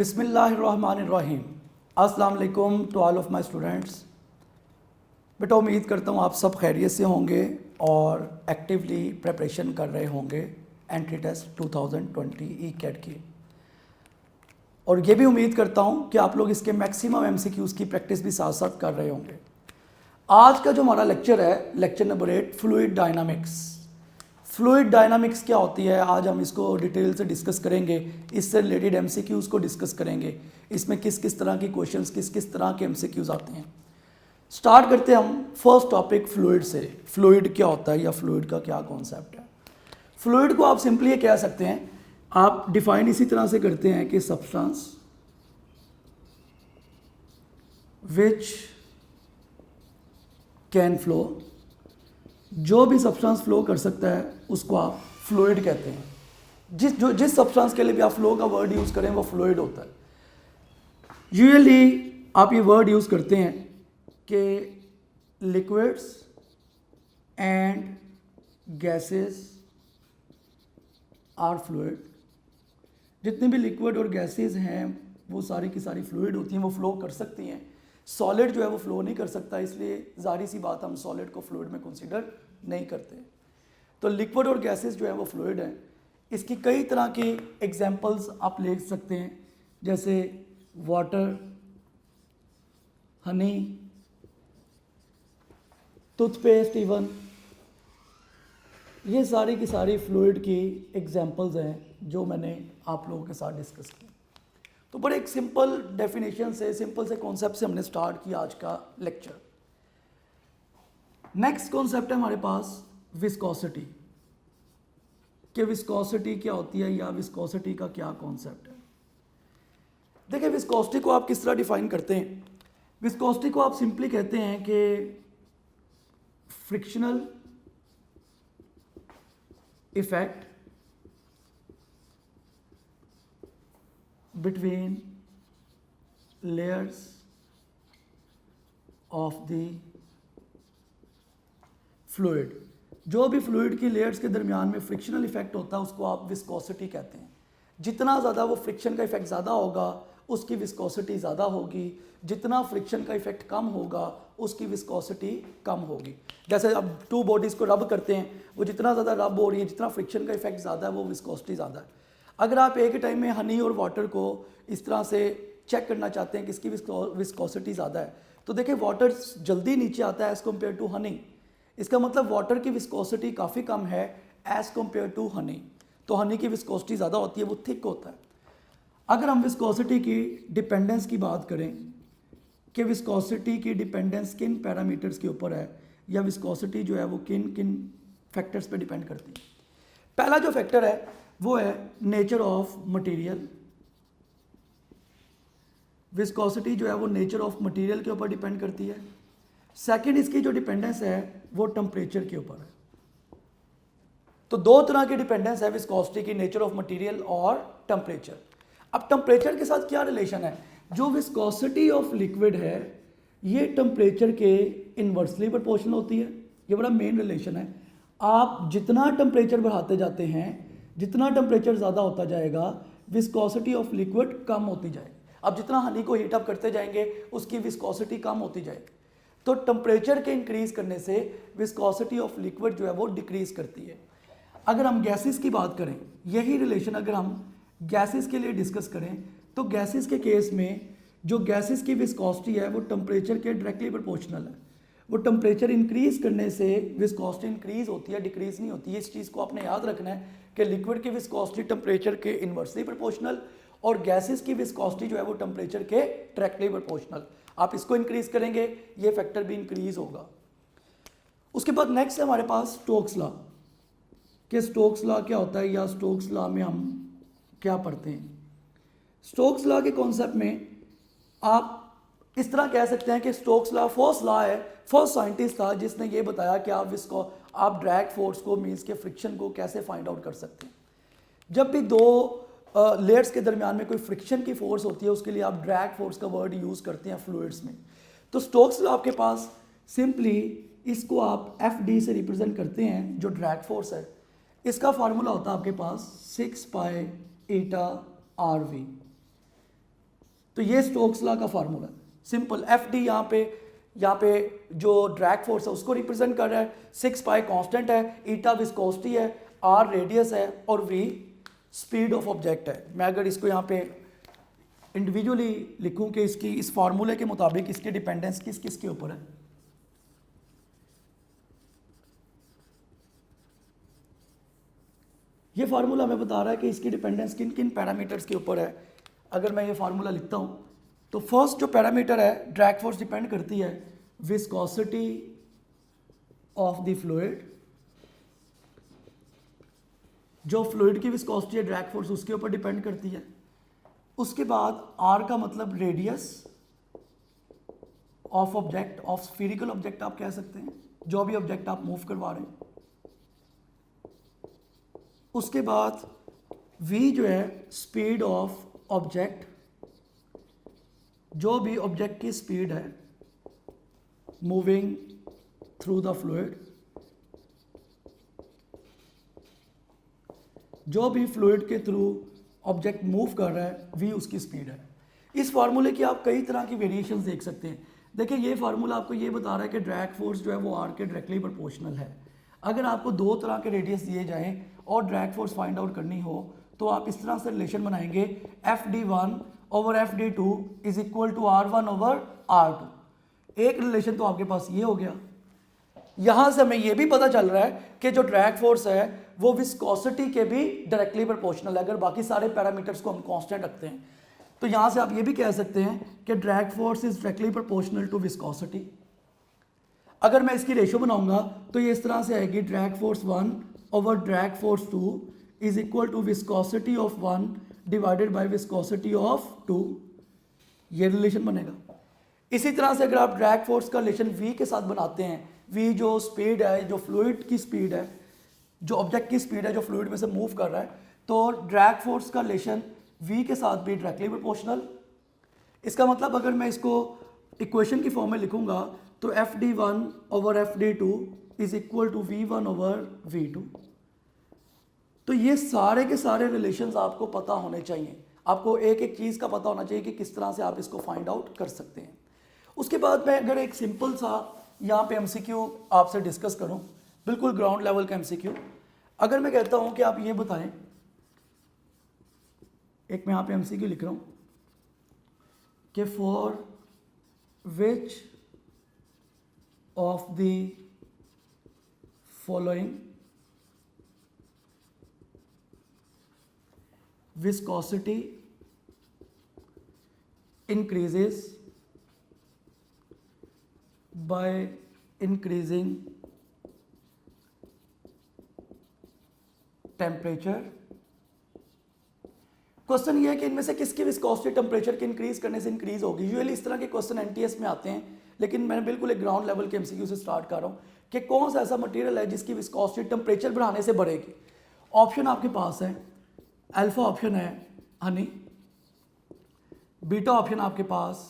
बिस्मिल्लाहिर्रहमानिर्रहीम। अस्सलाम वालेकुम to all of my students. बेटा उम्मीद करता हूँ आप सब खैरियत से होंगे और एक्टिवली प्रिपरेशन कर रहे होंगे एंट्री टेस्ट 2020 ई कैट की। और ये भी उम्मीद करता हूँ कि आप लोग इसके मैक्सिमम एमसीक्यूज़ की प्रैक्टिस भी साथ साथ कर रहे होंगे। आज का जो हमारा लेक्चर है, lecture number 8, fluid dynamics. Fluid dynamics क्या होती है, आज हम इसको डिटेल से डिस्कस करेंगे। इससे रिलेटेड एमसीक्यूज़ को डिस्कस करेंगे, इसमें किस किस तरह की क्वेश्चंस, किस किस तरह के एमसीक्यूज़ आते हैं। स्टार्ट करते हैं हम फर्स्ट टॉपिक फ्लूइड से। फ्लूइड क्या होता है या फ्लूइड का क्या कॉन्सेप्ट है। फ्लूइड को आप सिंपली ये कह सकते हैं, आप डिफाइन इसी तरह से करते हैं कि सब्सटेंस विच कैन फ्लो, जो भी सब्सटेंस फ्लो कर सकता है उसको आप फ्लूइड कहते हैं। जिस सब्सटेंस के लिए भी आप फ्लो का वर्ड यूज़ करें वो फ्लूइड होता है। यूजुअली आप ये वर्ड यूज़ करते हैं कि liquids and gases are fluid. जितने भी लिक्विड और गैसेस हैं वो सारी की सारी फ्लूइड होती हैं, वो फ्लो कर सकती हैं। सॉलिड जो है वो फ्लो नहीं कर सकता, इसलिए जाहिर सी बात हम सॉलिड को फ्लूइड में कंसीडर नहीं करते। तो लिक्विड और गैसेस जो है वो फ्लूइड हैं। इसकी कई तरह की एग्जांपल्स आप ले सकते हैं, जैसे वाटर, हनी, टूथपेस्ट, इवन ये सारी की सारी फ्लूइड की एग्जांपल्स हैं जो मैंने आप लोगों के साथ डिस्कस की। तो बड़े एक सिंपल डेफिनेशन से, सिंपल से कॉन्सेप्ट से हमने स्टार्ट किया आज का लेक्चर। नेक्स्ट कॉन्सेप्ट है हमारे पास विस्कोसिटी। कि विस्कोसिटी क्या होती है या विस्कोसिटी का क्या कॉन्सेप्ट है। देखिए विस्कोसिटी को आप किस तरह डिफाइन करते हैं। विस्कोसिटी को आप सिंपली कहते हैं कि frictional effect between layers of the fluid। जो भी फ्लूइड की लेयर्स के दरमियान में फ्रिक्शनल इफेक्ट होता है उसको आप विस्कोसिटी कहते हैं। जितना ज़्यादा वो फ्रिक्शन का इफेक्ट ज़्यादा होगा उसकी विस्कोसिटी ज़्यादा होगी, जितना फ्रिक्शन का इफेक्ट कम होगा उसकी विस्कोसिटी कम होगी। जैसे अब टू बॉडीज़ को रब करते हैं, वो जितना ज़्यादा रब हो रही है, जितना फ्रिक्शन का इफेक्ट ज़्यादा है वो विस्कोसिटी ज़्यादा है। अगर आप एक ही टाइम में हनी और वाटर को इस तरह से चेक करना चाहते हैं कि इसकी विस्कोसिटी ज़्यादा है, तो देखिए वाटर जल्दी नीचे आता है एज़ कम्पेयर टू हनी। इसका मतलब वाटर की विस्कोसिटी काफ़ी कम है एज़ कम्पेयर टू हनी। तो हनी की विस्कोसिटी ज़्यादा होती है, वो थिक होता है। अगर हम विस्कोसिटी की डिपेंडेंस की बात करें कि विस्कोसिटी की डिपेंडेंस किन पैरामीटर्स के ऊपर है या विस्कोसिटी जो है वो किन किन फैक्टर्स पे डिपेंड करती है। पहला जो फैक्टर है वो है नेचर ऑफ मटेरियल। विस्कोसिटी जो है वो नेचर ऑफ मटेरियल के ऊपर डिपेंड करती है। सेकंड, इसकी जो डिपेंडेंस है वो टेम्परेचर के ऊपर है। तो दो तरह की डिपेंडेंस है विस्कोसिटी की, नेचर ऑफ मटेरियल और टेम्परेचर। अब टेम्परेचर के साथ क्या रिलेशन है। जो विस्कोसिटी ऑफ लिक्विड है ये टेम्परेचर के इन्वर्सली प्रोपोर्शनल होती है। ये बड़ा मेन रिलेशन है। आप जितना टेम्परेचर बढ़ाते जाते हैं, जितना टेम्परेचर ज़्यादा होता जाएगा विस्कोसिटी ऑफ लिक्विड कम होती जाएगी। अब जितना हनी को हीट अप करते जाएंगे उसकी विस्कोसिटी कम होती जाएगी। तो टेम्परेचर के इंक्रीज करने से विस्कोसिटी ऑफ लिक्विड जो है वो डिक्रीज करती है। अगर हम गैसेस की बात करें, यही रिलेशन अगर हम गैसेस के लिए डिस्कस करें तो गैसेस के केस में जो गैसेस की विस्कोसिटी है वो टेम्परेचर के डायरेक्टली प्रोपोर्शनल है। वो टेम्परेचर इंक्रीज करने से विस्कोसिटी इंक्रीज होती है, डिक्रीज नहीं होती है। इस चीज़ को आपने याद रखना है कि लिक्विड की विस्कोसिटी टेम्परेचर के इन्वर्सली प्रोपोर्शनल और गैसेस की विस्कोसिटी जो है वो टेम्परेचर के डायरेक्टली प्रोपोर्शनल। आप इसको इंक्रीज करेंगे ये फैक्टर भी इंक्रीज होगा। उसके बाद नेक्स्ट है हमारे पास स्टोक्स लॉ। कि स्टोक्स लॉ क्या होता है या स्टोक्स लॉ में हम क्या पढ़ते हैं। स्टोक्स लॉ के कॉन्सेप्ट में आप इस तरह कह सकते हैं कि स्टोक्स लॉ फर्स्ट लॉ है, फर्स्ट साइंटिस्ट था जिसने ये बताया कि आप ड्रैग फोर्स को मीन्स के फ्रिक्शन को कैसे फाइंड आउट कर सकते हैं। जब भी दो लेयर्स के दरमियान में कोई फ्रिक्शन की फोर्स होती है उसके लिए आप ड्रैग फोर्स का वर्ड यूज़ करते हैं फ्लूइड्स में। तो स्टोक्स लॉ आपके पास सिंपली इसको आप FD से रिप्रेजेंट करते हैं जो ड्रैग फोर्स है। इसका फार्मूला होता है आपके पास 6 पाई eta RV। तो ये स्टोक्स लॉ का फार्मूला सिंपल। एफ डी यहाँ पे जो ड्रैग फोर्स है उसको रिप्रेजेंट कर रहा है, 6 पाई कांस्टेंट है, ईटा विस्कोसिटी है, आर रेडियस है और वी स्पीड ऑफ ऑब्जेक्ट है। मैं अगर इसको यहाँ पे इंडिविजुअली लिखूं कि इसकी इस फार्मूले के मुताबिक इसकी डिपेंडेंस किस किस के ऊपर है, ये फार्मूला हमें बता रहा है कि इसकी डिपेंडेंस किन किन पैरामीटर्स के ऊपर है। अगर मैं ये फार्मूला लिखता हूँ तो फर्स्ट जो पैरामीटर है ड्रैग फोर्स डिपेंड करती है विस्कोसिटी ऑफ द फ्लूइड, जो फ्लूइड की विस्कोसिटी है ड्रैग फोर्स उसके ऊपर डिपेंड करती है। उसके बाद आर का मतलब radius of object, of spherical object आप कह सकते हैं, जो भी ऑब्जेक्ट आप मूव करवा रहे हैं। उसके बाद v जो है स्पीड ऑफ ऑब्जेक्ट, जो भी ऑब्जेक्ट की स्पीड है मूविंग थ्रू द फ्लूइड, जो भी फ्लूइड के थ्रू ऑब्जेक्ट मूव कर रहा है v उसकी स्पीड है। इस फार्मूले की आप कई तरह की वेरिएशंस देख सकते हैं। देखिए ये फार्मूला आपको ये बता रहा है कि ड्रैग फोर्स जो है वो आर के डायरेक्टली प्रोपोर्शनल है। अगर आपको दो तरह के रेडियस दिए जाएं और ड्रैग फोर्स फाइंड आउट करनी हो तो आप इस तरह से रिलेशन बनाएंगे, F D one over F D two is equal to R one over R two. एक रिलेशन तो आपके पास ये हो गया। यहां से हमें यह भी पता चल रहा है कि जो ड्रैग फोर्स है वो विस्कोसिटी के भी डायरेक्टली प्रोपोर्शनल है, अगर बाकी सारे पैरामीटर्स को हम कांस्टेंट रखते हैं। तो यहां से आप ये भी कह सकते हैं कि drag force is directly proportional to viscosity. अगर मैं इसकी रेशो बनाऊंगा तो ये इस तरह से आएगी, drag force 1 over drag force 2 is equal to viscosity of 1 divided by viscosity of 2। ये रिलेशन बनेगा। इसी तरह से अगर आप ड्रैग फोर्स का रिलेशन v के साथ बनाते हैं, v जो स्पीड है, जो फ्लूइड की स्पीड है, जो ऑब्जेक्ट की स्पीड है जो फ्लूइड में से मूव कर रहा है, तो ड्रैग फोर्स का रिलेशन v के साथ भी डायरेक्टली प्रोपोर्शनल। इसका मतलब अगर मैं इसको इक्वेशन की फॉर्म में लिखूंगा तो F D one over F D two is equal to V one over V two. तो ये सारे के सारे रिलेशंस आपको पता होने चाहिए। आपको एक एक चीज़ का पता होना चाहिए कि किस तरह से आप इसको फाइंड आउट कर सकते हैं। उसके बाद मैं अगर एक सिंपल सा यहाँ पे एमसीक्यू आपसे डिस्कस करूँ, बिल्कुल ग्राउंड लेवल का एमसीक्यू, अगर मैं कहता हूँ कि आप ये बताएं, एक मैं यहाँ पे एमसीक्यू लिख रहा हूँ कि for which of the following viscosity increases by increasing temperature। Question ये है कि इनमें से किसकी विस्कोसिटी टेम्परेचर के इंक्रीज करने से इंक्रीज होगी। यूजुअली इस तरह के क्वेश्चन एनटीएस में आते हैं, लेकिन मैंने बिल्कुल एक ग्राउंड लेवल के एमसीक्यू से स्टार्ट कर रहा हूँ कि कौन सा ऐसा मटेरियल है जिसकी विस्कोसिटी टेम्परेचर बढ़ाने से बढ़ेगी। ऑप्शन आपके पास है, अल्फा ऑप्शन है हनी, बीटा ऑप्शन आपके पास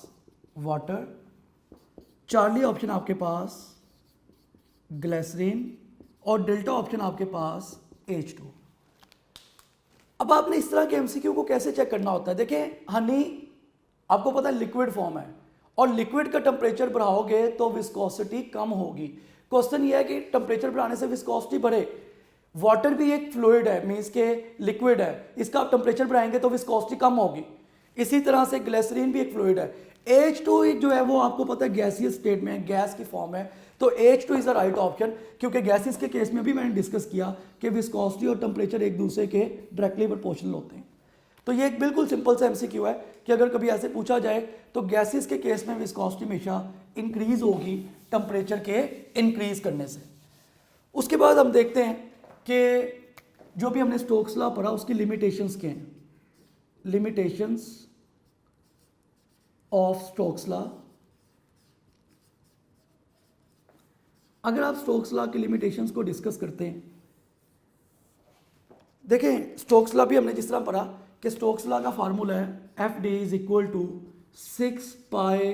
वाटर, चार्ली ऑप्शन आपके पास ग्लिसरीन और डेल्टा ऑप्शन आपके पास H2। अब आपने इस तरह के एमसीक्यू को कैसे चेक करना होता है। देखिए हनी आपको पता है लिक्विड फॉर्म है और लिक्विड का टेम्परेचर बढ़ाओगे तो विस्कोसिटी कम होगी। क्वेश्चन ये है कि टेम्परेचर बढ़ाने से विस्कोसिटी बढ़े। वाटर भी एक फ्लूइड है, मीन्स के लिक्विड है, इसका आप टेम्परेचर बढ़ाएंगे तो विस्कोसिटी कम होगी। इसी तरह से ग्लिसरीन भी एक फ्लूइड है। H2 जो है वो आपको पता है गैसियस स्टेट में है, गैस की फॉर्म है, तो H2 is a right option, क्योंकि गैसेस के केस में भी मैंने डिस्कस किया कि विस्कोसिटी और टेम्परेचर एक दूसरे के डायरेक्टली प्रोपोर्शनल होते हैं। तो ये एक बिल्कुल सिंपल सा एमसीक्यू है कि अगर कभी ऐसे पूछा जाए तो गैसेस के केस में विस्कोसिटी हमेशा इंक्रीज होगी टेम्परेचर के इंक्रीज करने से। उसके बाद हम देखते हैं कि जो भी हमने स्टोक्स लॉ पढ़ा उसकी लिमिटेशंस क्या हैं। लिमिटेशंस ऑफ स्टोक्स लॉ, अगर आप स्टोक्स लॉ की लिमिटेशंस को डिस्कस करते हैं, देखें स्टोक्स लॉ भी हमने जिस तरह पढ़ा कि स्टोक्स लॉ का फार्मूला है F D is equal to 6 pi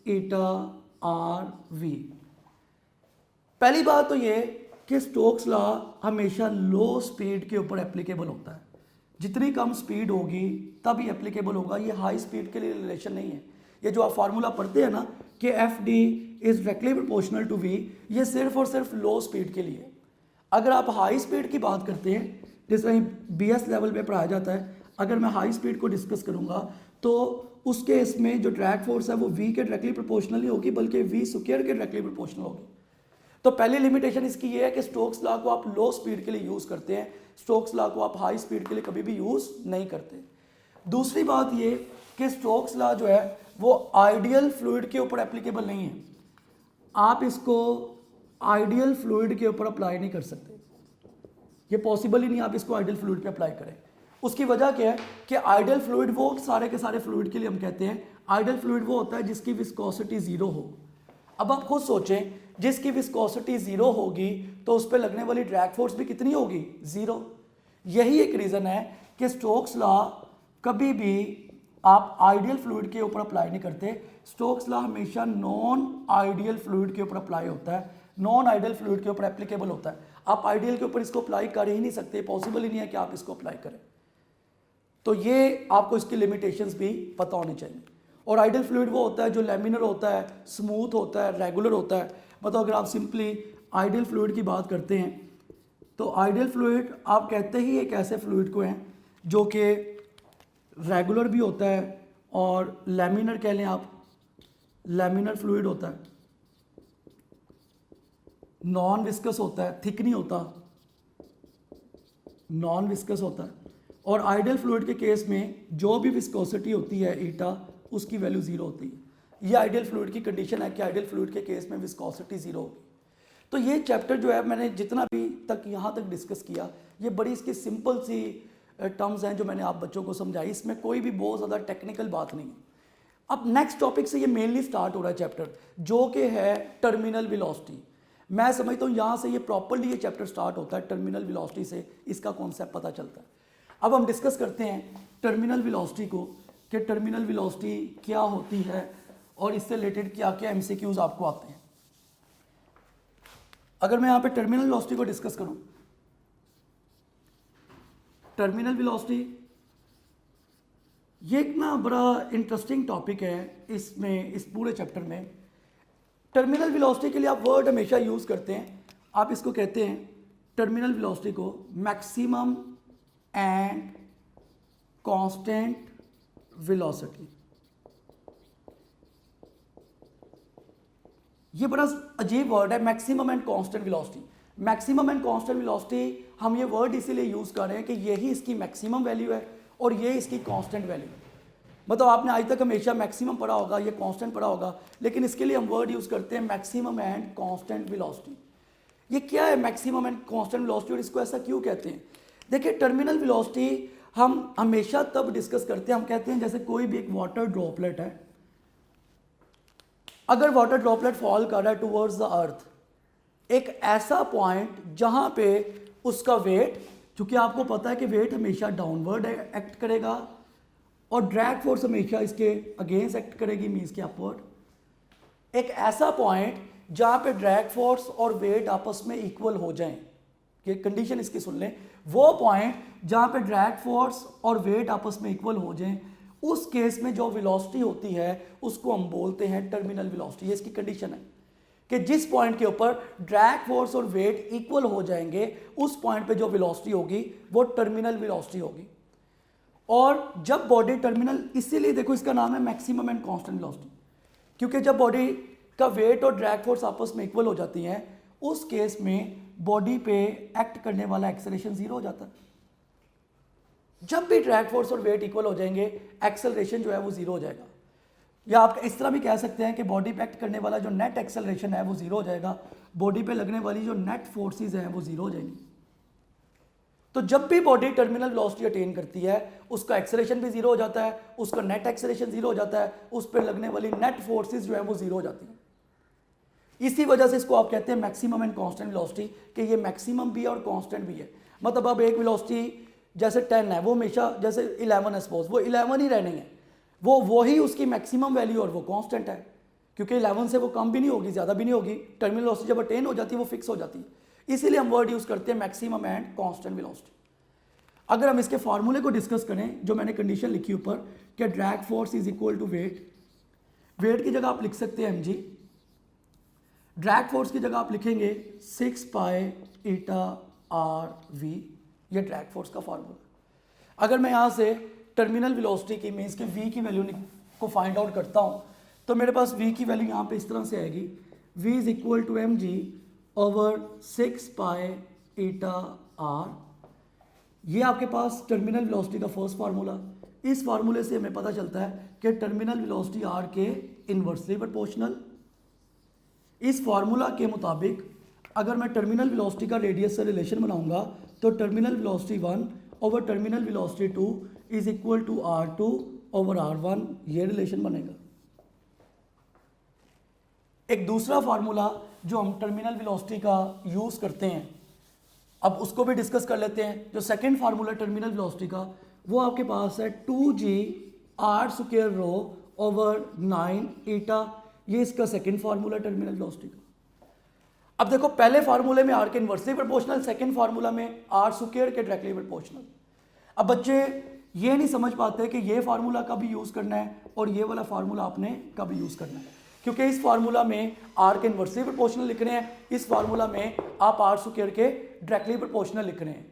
eta R V. पहली बात तो ये कि स्टोक्स लॉ हमेशा लो स्पीड के ऊपर एप्लीकेबल होता है। जितनी कम स्पीड होगी तब ये एप्लीकेबल होगा, ये हाई स्पीड के लिए रिलेशन नहीं है। ये जो आप फार्मूला पढ़ते हैं ना कि F D is directly proportional to V, ये सिर्फ और सिर्फ लो स्पीड के लिए। अगर आप हाई स्पीड की बात करते हैं, जिस वहीं BS लेवल पे पढ़ाया जाता है, अगर मैं हाई स्पीड को डिस्कस करूंगा तो उस केस में जो ड्रैग फोर्स है वो v के डायरेक्टली प्रोपोर्शनल नहीं होगी बल्कि v स्क्वायर के डायरेक्टली प्रोपोर्शनल होगी। तो पहली लिमिटेशन इसकी ये है कि स्टोक्स लॉ को आप लो स्पीड के लिए यूज़ करते हैं, स्टोक्स लॉ को आप हाई स्पीड के लिए कभी भी यूज़ नहीं करते। दूसरी बात ये कि स्टोक्स लॉ जो है वो आइडियल फ्लूइड के ऊपर एप्लीकेबल नहीं है, आप इसको आइडियल फ्लूइड के ऊपर अप्लाई नहीं कर सकते, ये पॉसिबल ही नहीं आप इसको आइडियल फ्लूइड पे अप्लाई करें। उसकी वजह क्या है कि आइडियल फ्लूइड वो सारे के सारे फ्लूइड के लिए हम कहते हैं आइडियल फ्लूइड वो होता है जिसकी विस्कोसिटी जीरो हो। अब आप खुद सोचें, जिसकी विस्कोसिटी जीरो होगी तो उस पर लगने वाली ड्रैग फोर्स भी कितनी होगी? जीरो। यही एक रीज़न है कि स्टोक्स लॉ कभी भी आप आइडियल फ्लूइड के ऊपर अप्लाई नहीं करते, स्टोक्स लॉ हमेशा नॉन आइडियल फ्लूइड के ऊपर अप्लाई होता है, नॉन आइडियल फ्लूइड के ऊपर एप्लीकेबल होता है। आप आइडियल के ऊपर इसको अप्लाई कर ही नहीं सकते, पॉसिबल ही नहीं है कि आप इसको अप्लाई करें। तो ये आपको इसकी लिमिटेशंस भी पता होनी चाहिए। और आइडियल फ्लूइड वो होता है जो लैमिनर होता है, स्मूथ होता है, रेगुलर होता है। मतलब अगर आप सिंपली आइडियल फ्लूइड की बात करते हैं तो आइडियल फ्लूइड आप कहते ही एक ऐसे फ्लूइड को हैं जो कि रेगुलर भी होता है और लैमिनर कह लें आप, लैमिनर फ्लूइड होता है, नॉन विस्कस होता है, थिक नहीं होता, नॉन विस्कस होता है। और आइडियल फ्लूइड के केस में जो भी विस्कोसिटी होती है ईटा, उसकी वैल्यू जीरो होती है। ये आइडियल फ्लूइड की कंडीशन है कि आइडियल फ्लूइड के केस में विस्कोसिटी जीरो होगी। तो ये चैप्टर जो है मैंने जितना भी तक यहाँ तक डिस्कस किया, ये बड़ी इसकी सिंपल सी टर्म्स हैं जो मैंने आप बच्चों को समझाई, इसमें कोई भी बहुत ज़्यादा टेक्निकल बात नहीं है। अब नेक्स्ट टॉपिक से ये मेनली स्टार्ट हो रहा है चैप्टर, जो कि है टर्मिनल वेलोसिटी। मैं समझता हूँ यहाँ से ये प्रॉपरली ये चैप्टर स्टार्ट होता है, टर्मिनल वेलोसिटी से इसका कॉन्सेप्ट पता चलता है। अब हम डिस्कस करते हैं टर्मिनल वेलोसिटी को, कि टर्मिनल वेलोसिटी क्या होती है और इससे रिलेटेड क्या क्या MCQs आपको आते हैं। अगर मैं यहाँ पे टर्मिनल वेलोसिटी को डिस्कस करूँ, टर्मिनल वेलोसिटी ये एक ना बड़ा इंटरेस्टिंग टॉपिक है इसमें, इस पूरे चैप्टर में। टर्मिनल वेलोसिटी के लिए आप वर्ड हमेशा यूज़ करते हैं, आप इसको कहते हैं टर्मिनल वेलोसिटी को मैक्सिमम एंड कांस्टेंट वेलोसिटी। ये बड़ा अजीब वर्ड है, maximum and constant velocity. Maximum and constant velocity हम ये वर्ड इसीलिए यूज़ कर रहे हैं कि यही इसकी मैक्सिमम वैल्यू है और ये इसकी कांस्टेंट वैल्यू है। मतलब आपने आज तक हमेशा मैक्सिमम पढ़ा होगा, ये कांस्टेंट पढ़ा होगा, लेकिन इसके लिए हम वर्ड यूज़ करते हैं मैक्सिमम एंड कांस्टेंट वेलोसिटी। ये क्या है मैक्सिमम एंड कांस्टेंट वेलोसिटी और इसको ऐसा क्यों कहते हैं? देखिए, टर्मिनल वेलोसिटी हम हमेशा तब डिस्कस करते हैं, हम कहते हैं जैसे कोई भी एक वाटर ड्रॉपलेट है, अगर वाटर ड्रॉपलेट फॉल कर रहा है टुवर्ड्स द अर्थ, एक ऐसा पॉइंट जहां पे उसका वेट, क्योंकि आपको पता है कि वेट हमेशा डाउनवर्ड एक्ट करेगा और ड्रैग फोर्स हमेशा इसके अगेंस्ट एक्ट करेगी, मीन्स के अपवर्ड। एक ऐसा पॉइंट जहां पे ड्रैग फोर्स और वेट आपस में इक्वल हो जाएं, ये कंडीशन इसकी सुन लें, वो पॉइंट जहां पे ड्रैग फोर्स और वेट आपस में इक्वल हो जाएं, उस केस में जो वेलोसिटी होती है उसको हम बोलते हैं टर्मिनल वेलोसिटी। ये इसकी कंडीशन है कि जिस पॉइंट के ऊपर ड्रैग फोर्स और वेट इक्वल हो जाएंगे, उस पॉइंट पे जो वेलोसिटी होगी वो टर्मिनल वेलोसिटी होगी। और जब बॉडी टर्मिनल, इसीलिए देखो इसका नाम है मैक्सिमम एंड कांस्टेंट वेलोसिटी, क्योंकि जब बॉडी का वेट और ड्रैग फोर्स आपस में इक्वल हो जाती हैं, उस केस में बॉडी पे एक्ट करने वाला एक्सेलरेशन जीरो हो जाता है। जब भी ड्रैग फोर्स और वेट इक्वल हो जाएंगे, एक्सेलरेशन जो है वो जीरो हो जाएगा। या आप इस तरह भी कह सकते हैं कि बॉडी पे एक्ट करने वाला जो नेट एक्सेलरेशन है वो जीरो हो जाएगा, बॉडी पे लगने वाली जो नेट फोर्सेस हैं वो जीरो हो जाएंगी। तो जब भी बॉडी टर्मिनल वेलोसिटी अटेन करती है, उसका एक्सेलरेशन भी जीरो हो जाता है, उसका नेट एक्सेलरेशन जीरो हो जाता है, उस पर लगने वाली नेट फोर्सेस जो है वो जीरो हो जाती हैं। इसी वजह से इसको आप कहते हैं मैक्सिमम एंड कांस्टेंट वेलोसिटी, कि ये मैक्सिमम भी है और कांस्टेंट भी है। मतलब अब एक वेलोसिटी जैसे 10 है, वो हमेशा जैसे 11 है सपोज, वो 11 ही रहनी है, वो ही उसकी मैक्सिमम वैल्यू और वो कांस्टेंट है, क्योंकि 11 से वो कम भी नहीं होगी, ज़्यादा भी नहीं होगी। टर्मिनल वेलोसिटी जब अटेन हो जाती है वो फिक्स हो जाती है, इसीलिए हम वर्ड यूज़ करते हैं मैक्सिमम एंड कांस्टेंट वेलोसिटी। अगर हम इसके फार्मूले को डिस्कस करें, जो मैंने कंडीशन लिखी ऊपर कि drag force is equal to weight, weight की जगह आप लिख सकते हैं mg, ड्रैग फोर्स की जगह आप लिखेंगे 6 पाई ईटा आर वी, ये ड्रैग फोर्स का फार्मूला। अगर मैं यहाँ से टर्मिनल वेलोसिटी की मीन्स के v की वैल्यू को फाइंड आउट करता हूँ तो मेरे पास v की वैल्यू यहाँ पे इस तरह से आएगी, v is equal to mg over 6 pi eta R. ये आपके पास टर्मिनल वेलोसिटी का फर्स्ट फार्मूला। इस फार्मूले से हमें पता चलता है कि टर्मिनल वेलोसिटी आर के इन्वर्सली प्रोपोर्शनल। इस फार्मूला के मुताबिक अगर मैं टर्मिनल वेलोसिटी का रेडियस से रिलेशन बनाऊंगा तो terminal velocity 1 over terminal velocity 2 is equal to R2 over R1, ये रिलेशन बनेगा। एक दूसरा फार्मूला जो हम टर्मिनल वेलोसिटी का यूज करते हैं, अब उसको भी डिस्कस कर लेते हैं। जो सेकंड फार्मूला टर्मिनल वेलोसिटी का वो आपके पास है 2g r square rho over 9 ईटा, ये इसका सेकंड फार्मूला टर्मिनल वेलोसिटी का। अब देखो पहले फार्मूले में r के इन्वर्सली प्रोपोर्शनल, सेकंड फार्मूला में r स्क्वायर के डायरेक्टली प्रोपोर्शनल। अब बच्चे ये नहीं समझ पाते कि ये फार्मूला कब यूज करना है और ये वाला फार्मूला आपने कब यूज करना है, क्योंकि इस फार्मूला में r के इन्वर्सली प्रोपोर्शनल लिख रहे हैं, इस फार्मूला में आप r स्क्वायर के डायरेक्टली प्रोपोर्शनल लिख रहे हैं।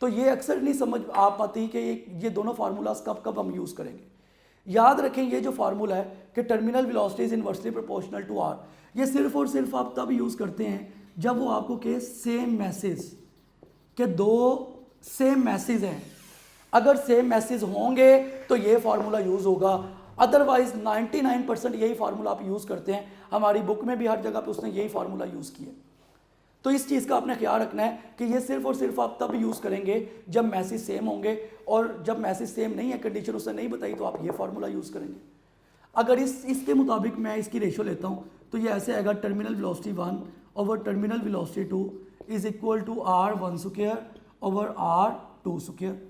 तो ये अक्सर नहीं समझ आ पाती कि ये दोनों फार्मूलाज कब कब हम यूज़ करेंगे। याद रखें ये जो फार्मूला है कि terminal velocity is inversely proportional to r, ये सिर्फ और सिर्फ आप तब यूज़ करते हैं जब वो आपको के सेम मैसेज के दो सेम मैसेज हैं। अगर सेम मैसेज होंगे तो ये फार्मूला यूज़ होगा, अदरवाइज 99% यही फार्मूला आप यूज़ करते हैं। हमारी बुक में भी हर जगह पे उसने यही फार्मूला यूज़ किया। तो इस चीज़ का आपने ख्याल रखना है कि ये सिर्फ और सिर्फ आप तब यूज़ करेंगे जब मैसेज सेम होंगे, और जब मैसेज सेम नहीं है, कंडीशन उसने नहीं बताई, तो आप ये फार्मूला यूज़ करेंगे। अगर इसके मुताबिक मैं इसकी रेशो लेता हूँ तो ये ऐसे आएगा, terminal velocity 1 over terminal velocity 2 is equal to R1 square over R2 square.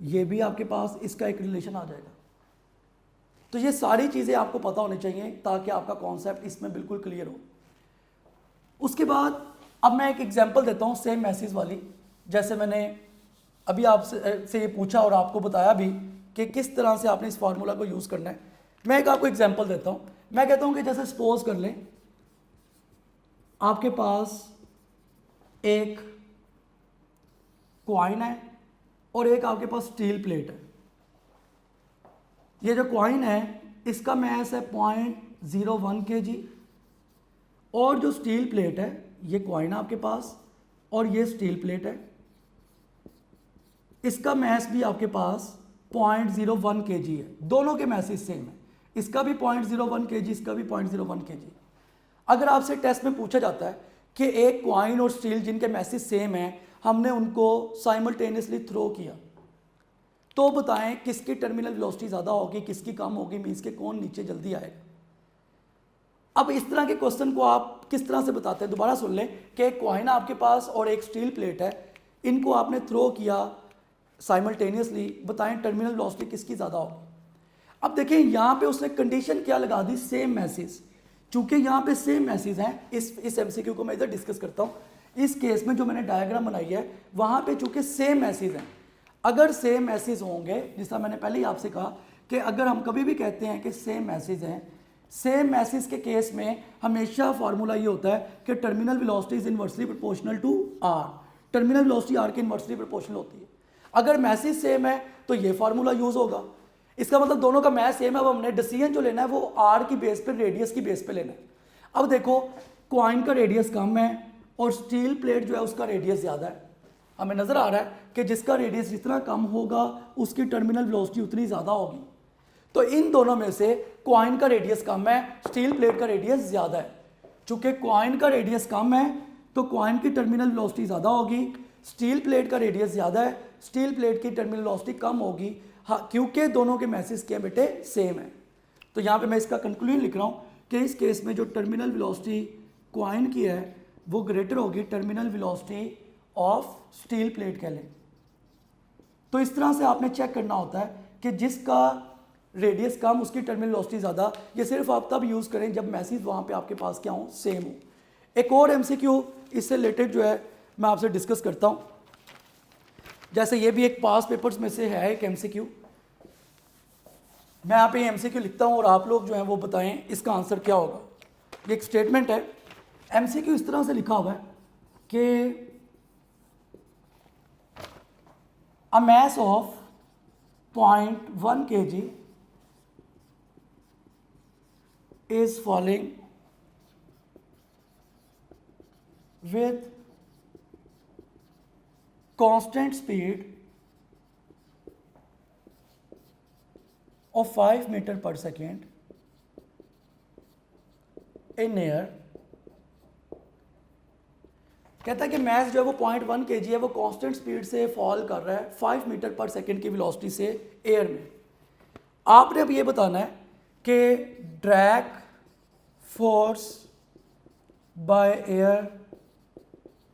ये भी आपके पास इसका एक रिलेशन आ जाएगा। तो ये सारी चीज़ें आपको पता होनी चाहिए ताकि आपका कॉन्सेप्ट इसमें बिल्कुल क्लियर हो। उसके बाद अब मैं एक एग्जांपल देता हूँ सेम मैसेज वाली, जैसे मैंने अभी आपसे ये पूछा और आपको बताया भी कि किस तरह से आपने इस फार्मूला को यूज़ करना है। मैं एक आपको एग्जांपल देता हूँ। मैं कहता हूँ कि जैसे सपोज कर लें आपके पास एक कॉइन है और एक आपके पास स्टील प्लेट है। ये जो कॉइन है इसका मैस है 0.01 kg, और जो स्टील प्लेट है, ये कॉइन है आपके पास और ये स्टील प्लेट है, इसका मैस भी आपके पास 0.01 kg है। दोनों के मैसेज सेम है, इसका भी 0.01 kg, इसका भी 0.01 kg। अगर आपसे टेस्ट में पूछा जाता है कि एक कॉइन और स्टील जिनके मैसेज सेम है, हमने उनको साइमल्टेनियसली थ्रो किया, तो बताएं किसकी टर्मिनल वेलोसिटी ज़्यादा होगी, किसकी कम होगी, मीन्स के कौन नीचे जल्दी आएगा। अब इस तरह के क्वेश्चन को आप किस तरह से बताते हैं, दोबारा सुन लें कि एक कॉइन आपके पास और एक स्टील प्लेट है, इनको आपने थ्रो किया साइमल्टेनियसली, बताएं टर्मिनल वेलोसिटी किसकी ज़्यादा होगी। अब देखें यहाँ पे उसने कंडीशन क्या लगा दी, सेम मैसेज। चूंकि यहाँ पे सेम मैसेज हैं, इस एमसीक्यू को मैं इधर डिस्कस करता हूँ। इस केस में जो मैंने डायग्राम बनाई है वहाँ पे चूंकि सेम मैसेज हैं, अगर सेम मैसेज होंगे, जिस तरह मैंने पहले ही आपसे कहा कि अगर हम कभी भी कहते हैं कि सेम मैसेज हैं, सेम मैसेज के केस में हमेशा फार्मूला ये होता है कि terminal velocity is inversely proportional to r। Terminal velocity r के इनवर्सली प्रोपोर्शनल होती है। अगर मैसेज सेम है तो ये फार्मूला यूज होगा। इसका मतलब दोनों का मैथ सेम है। अब हमने डिसीजन जो लेना है वो r की बेस पे, रेडियस की बेस पे लेना है। अब देखो कॉइन का रेडियस कम है और स्टील प्लेट जो है उसका रेडियस ज़्यादा है। हमें नज़र आ रहा है कि जिसका रेडियस जितना कम होगा उसकी टर्मिनल वेलोसिटी उतनी ज़्यादा होगी। तो इन दोनों में से कॉइन का रेडियस कम है, स्टील प्लेट का रेडियस ज़्यादा है। चूँकि कॉइन का रेडियस कम है तो कॉइन की टर्मिनल वेलोसिटी ज़्यादा होगी, स्टील प्लेट का रेडियस ज़्यादा है, स्टील प्लेट की टर्मिनल वेलोसिटी कम होगी। हाँ, क्योंकि दोनों के मैसेज क्या बेटे सेम है। तो यहाँ पे मैं इसका कंक्लूजन लिख रहा हूँ कि इस केस में जो टर्मिनल वेलोसिटी कॉइन की है वो ग्रेटर होगी terminal velocity of steel plate कह लें। तो इस तरह से आपने चेक करना होता है कि जिसका रेडियस कम उसकी टर्मिनल वेलोसिटी ज़्यादा। ये सिर्फ आप तब यूज़ करें जब मैसेज वहाँ पे आपके पास क्या हो, सेम हो। एक और एमसीक्यू इससे रिलेटेड जो है मैं आपसे डिस्कस करता हूँ। जैसे ये भी एक पास पेपर्स में से है एक एमसीक्यू, मैं यहाँ पे एमसीक्यू लिखता हूँ और आप लोग जो है वो बताएं इसका आंसर क्या होगा। ये एक स्टेटमेंट है, एमसीक्यू इस तरह से लिखा हुआ है कि a mass of 0.1 kg is falling with constant speed of 5 meter per second in air। कहता है कि मैस जो है वो 0.1 kg है, वो कांस्टेंट स्पीड से फॉल कर रहा है 5 मीटर पर सेकेंड की वेलोसिटी से एयर में। आपने अब ये बताना है कि drag force by air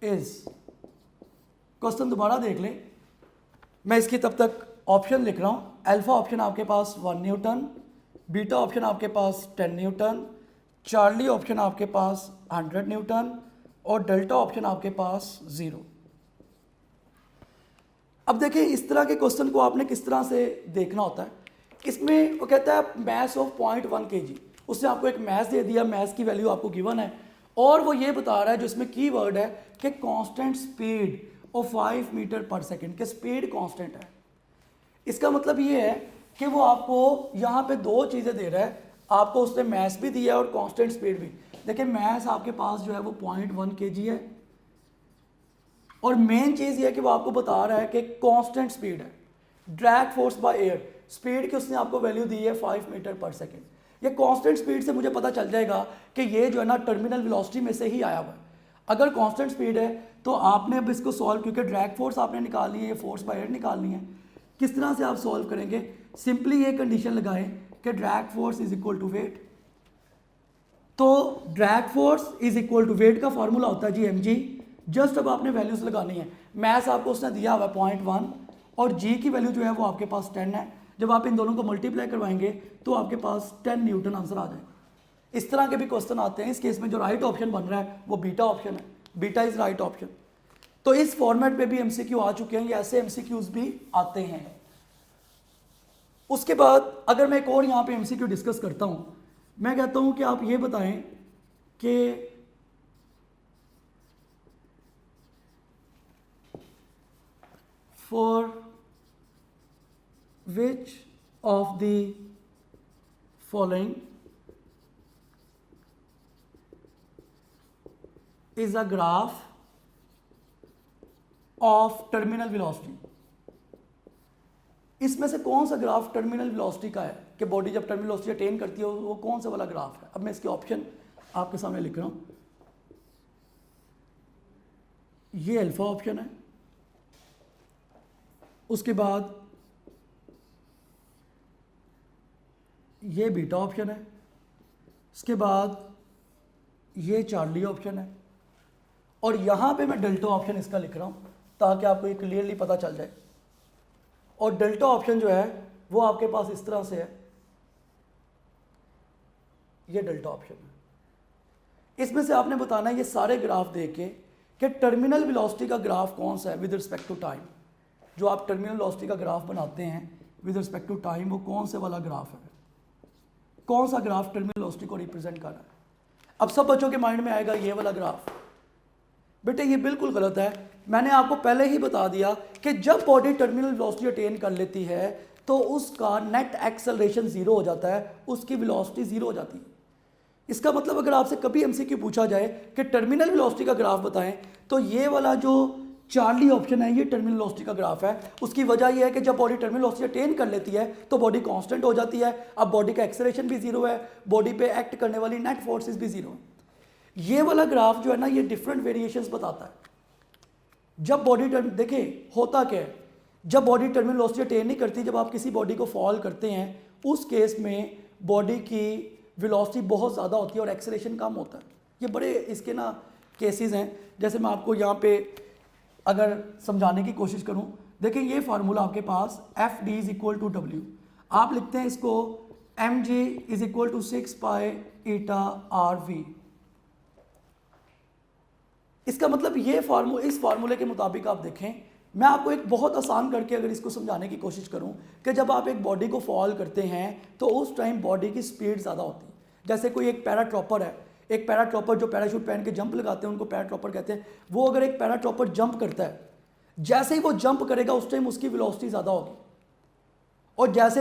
is, question दोबारा देख लें, मैं इसकी तब तक ऑप्शन लिख रहा हूँ। अल्फा ऑप्शन आपके पास 1 न्यूटन, बीटा ऑप्शन आपके पास 10 न्यूटन, चार्ली ऑप्शन आपके पास 100 न्यूटन और डेल्टा ऑप्शन आपके पास 0। अब देखिए इस तरह के क्वेश्चन को आपने किस तरह से देखना होता है। इसमें वो कहता है मैस ऑफ 0.1 kg, उसने आपको एक मैस दे दिया, मैस की वैल्यू आपको गिवन है और वो ये बता रहा है, जो इसमें की वर्ड है कि कांस्टेंट स्पीड ऑफ 5 मीटर पर सेकेंड, के स्पीड कांस्टेंट है। इसका मतलब ये है कि वो आपको यहाँ पे दो चीज़ें दे रहा है, आपको उसने मैस भी दिया है और कांस्टेंट स्पीड भी। देखिए मैस आपके पास जो है वो 0.1 kg है और मेन चीज़ ये है कि वो आपको बता रहा है कि कांस्टेंट स्पीड है, drag force by air, speed की उसने आपको वैल्यू दी है 5 मीटर पर सेकेंड। ये कांस्टेंट स्पीड से मुझे पता चल जाएगा कि ये जो है ना टर्मिनल वेलोसिटी में से ही आया हुआ है। अगर कांस्टेंट स्पीड है तो आपने अब इसको सॉल्व, क्योंकि ड्रैग फोर्स आपने निकालनी है, फोर्स बाय एयर निकालनी है, किस तरह से आप सॉल्व करेंगे? सिंपली ये कंडीशन लगाएं कि drag force is equal to weight. तो drag force is equal to weight का फॉर्मूला होता है जी mg। जस्ट अब आपने वैल्यूज लगानी है, मैस आपको उसने दिया हुआ 0.1 और g की वैल्यू जो है वो आपके पास 10 है। जब आप इन दोनों को मल्टीप्लाई करवाएंगे तो आपके पास 10 न्यूटन आंसर आ जाएगा। इस तरह के भी क्वेश्चन आते हैं। इस केस में जो राइट ऑप्शन बन रहा है वो बीटा ऑप्शन है, बीटा इज राइट ऑप्शन। तो इस फॉर्मेट पे भी एमसीक्यू आ चुके हैं, ये ऐसे एमसीक्यूज भी आते हैं। उसके बाद अगर मैं एक और यहाँ पे एमसीक्यू डिस्कस करता हूँ, मैं कहता हूँ कि आप ये बताएं कि for which of the following is a graph of terminal velocity. इसमें से कौन सा ग्राफ टर्मिनल वेलोसिटी का है कि बॉडी जब टर्मिनल वेलोसिटी अटेन करती है वो कौन सा वाला ग्राफ है? अब मैं इसके ऑप्शन आपके सामने लिख रहा हूं। ये अल्फा ऑप्शन है, उसके बाद ये बीटा ऑप्शन है, इसके बाद ये चार्ली ऑप्शन है और यहां पे मैं डेल्टा ऑप्शन इसका लिख रहा हूं ताकि आपको ये क्लियरली पता चल जाए। और डेल्टा ऑप्शन जो है वो आपके पास इस तरह से है, ये डेल्टा ऑप्शन है। इसमें से आपने बताना है ये सारे ग्राफ देख के कि टर्मिनल वेलोसिटी का ग्राफ कौन सा है विद रिस्पेक्ट टू टाइम। जो आप टर्मिनल वेलोसिटी का ग्राफ बनाते हैं विद रिस्पेक्ट टू टाइम, वो कौन से वाला ग्राफ है, कौन सा ग्राफ टर्मिनल वेलोसिटी को रिप्रेजेंट कर रहा है? अब सब बच्चों के माइंड में आएगा ये वाला ग्राफ। बेटे ये बिल्कुल गलत है। मैंने आपको पहले ही बता दिया कि जब बॉडी टर्मिनल वेलोसिटी अटेन कर लेती है तो उसका नेट एक्सेलरेशन 0 हो जाता है, उसकी वेलोसिटी 0 हो जाती है। इसका मतलब अगर आपसे कभी एमसीक्यू पूछा जाए कि टर्मिनल वेलोसिटी का ग्राफ बताएं तो ये वाला जो चार्ली ऑप्शन है ये टर्मिनल वेलोसिटी का ग्राफ है। उसकी वजह यह है कि जब बॉडी टर्मिनल वेलोसिटी अटेन कर लेती है तो बॉडी कांस्टेंट हो जाती है। अब बॉडी का एक्सेलरेशन भी 0 है, बॉडी पे एक्ट करने वाली नेट फोर्सेस भी 0 है। ये वाला ग्राफ जो है ना ये डिफरेंट वेरिएशंस बताता है। जब बॉडी देखिए होता क्या है, जब बॉडी टर्मिनल वेलोसिटी अटेन नहीं करती, जब आप किसी बॉडी को फॉल करते हैं उस केस में बॉडी की वेलोसिटी बहुत ज़्यादा होती है और एक्सेलरेशन कम होता है। ये बड़े इसके ना केसेस हैं। जैसे मैं आपको यहाँ पे अगर समझाने की कोशिश करूँ, देखिए ये फार्मूला आपके पास F D is equal to W, आप लिखते हैं इसको M G is equal to 6 pi eta R V. इसका मतलब ये इस फार्मूले के मुताबिक आप देखें मैं आपको एक बहुत आसान करके अगर इसको समझाने की कोशिश करूं कि जब आप एक बॉडी को फॉल करते हैं तो उस टाइम बॉडी की स्पीड ज़्यादा होती है। जैसे कोई एक पैराट्रॉपर है, एक पैराट्रॉपर जो पैराशूट पहन के जंप लगाते हैं उनको पैराट्रॉपर कहते हैं। वो अगर एक पैराट्रॉपर जंप करता है, जैसे ही वो जंप करेगा उस टाइम उसकी वेलोसिटी ज़्यादा होगी, और जैसे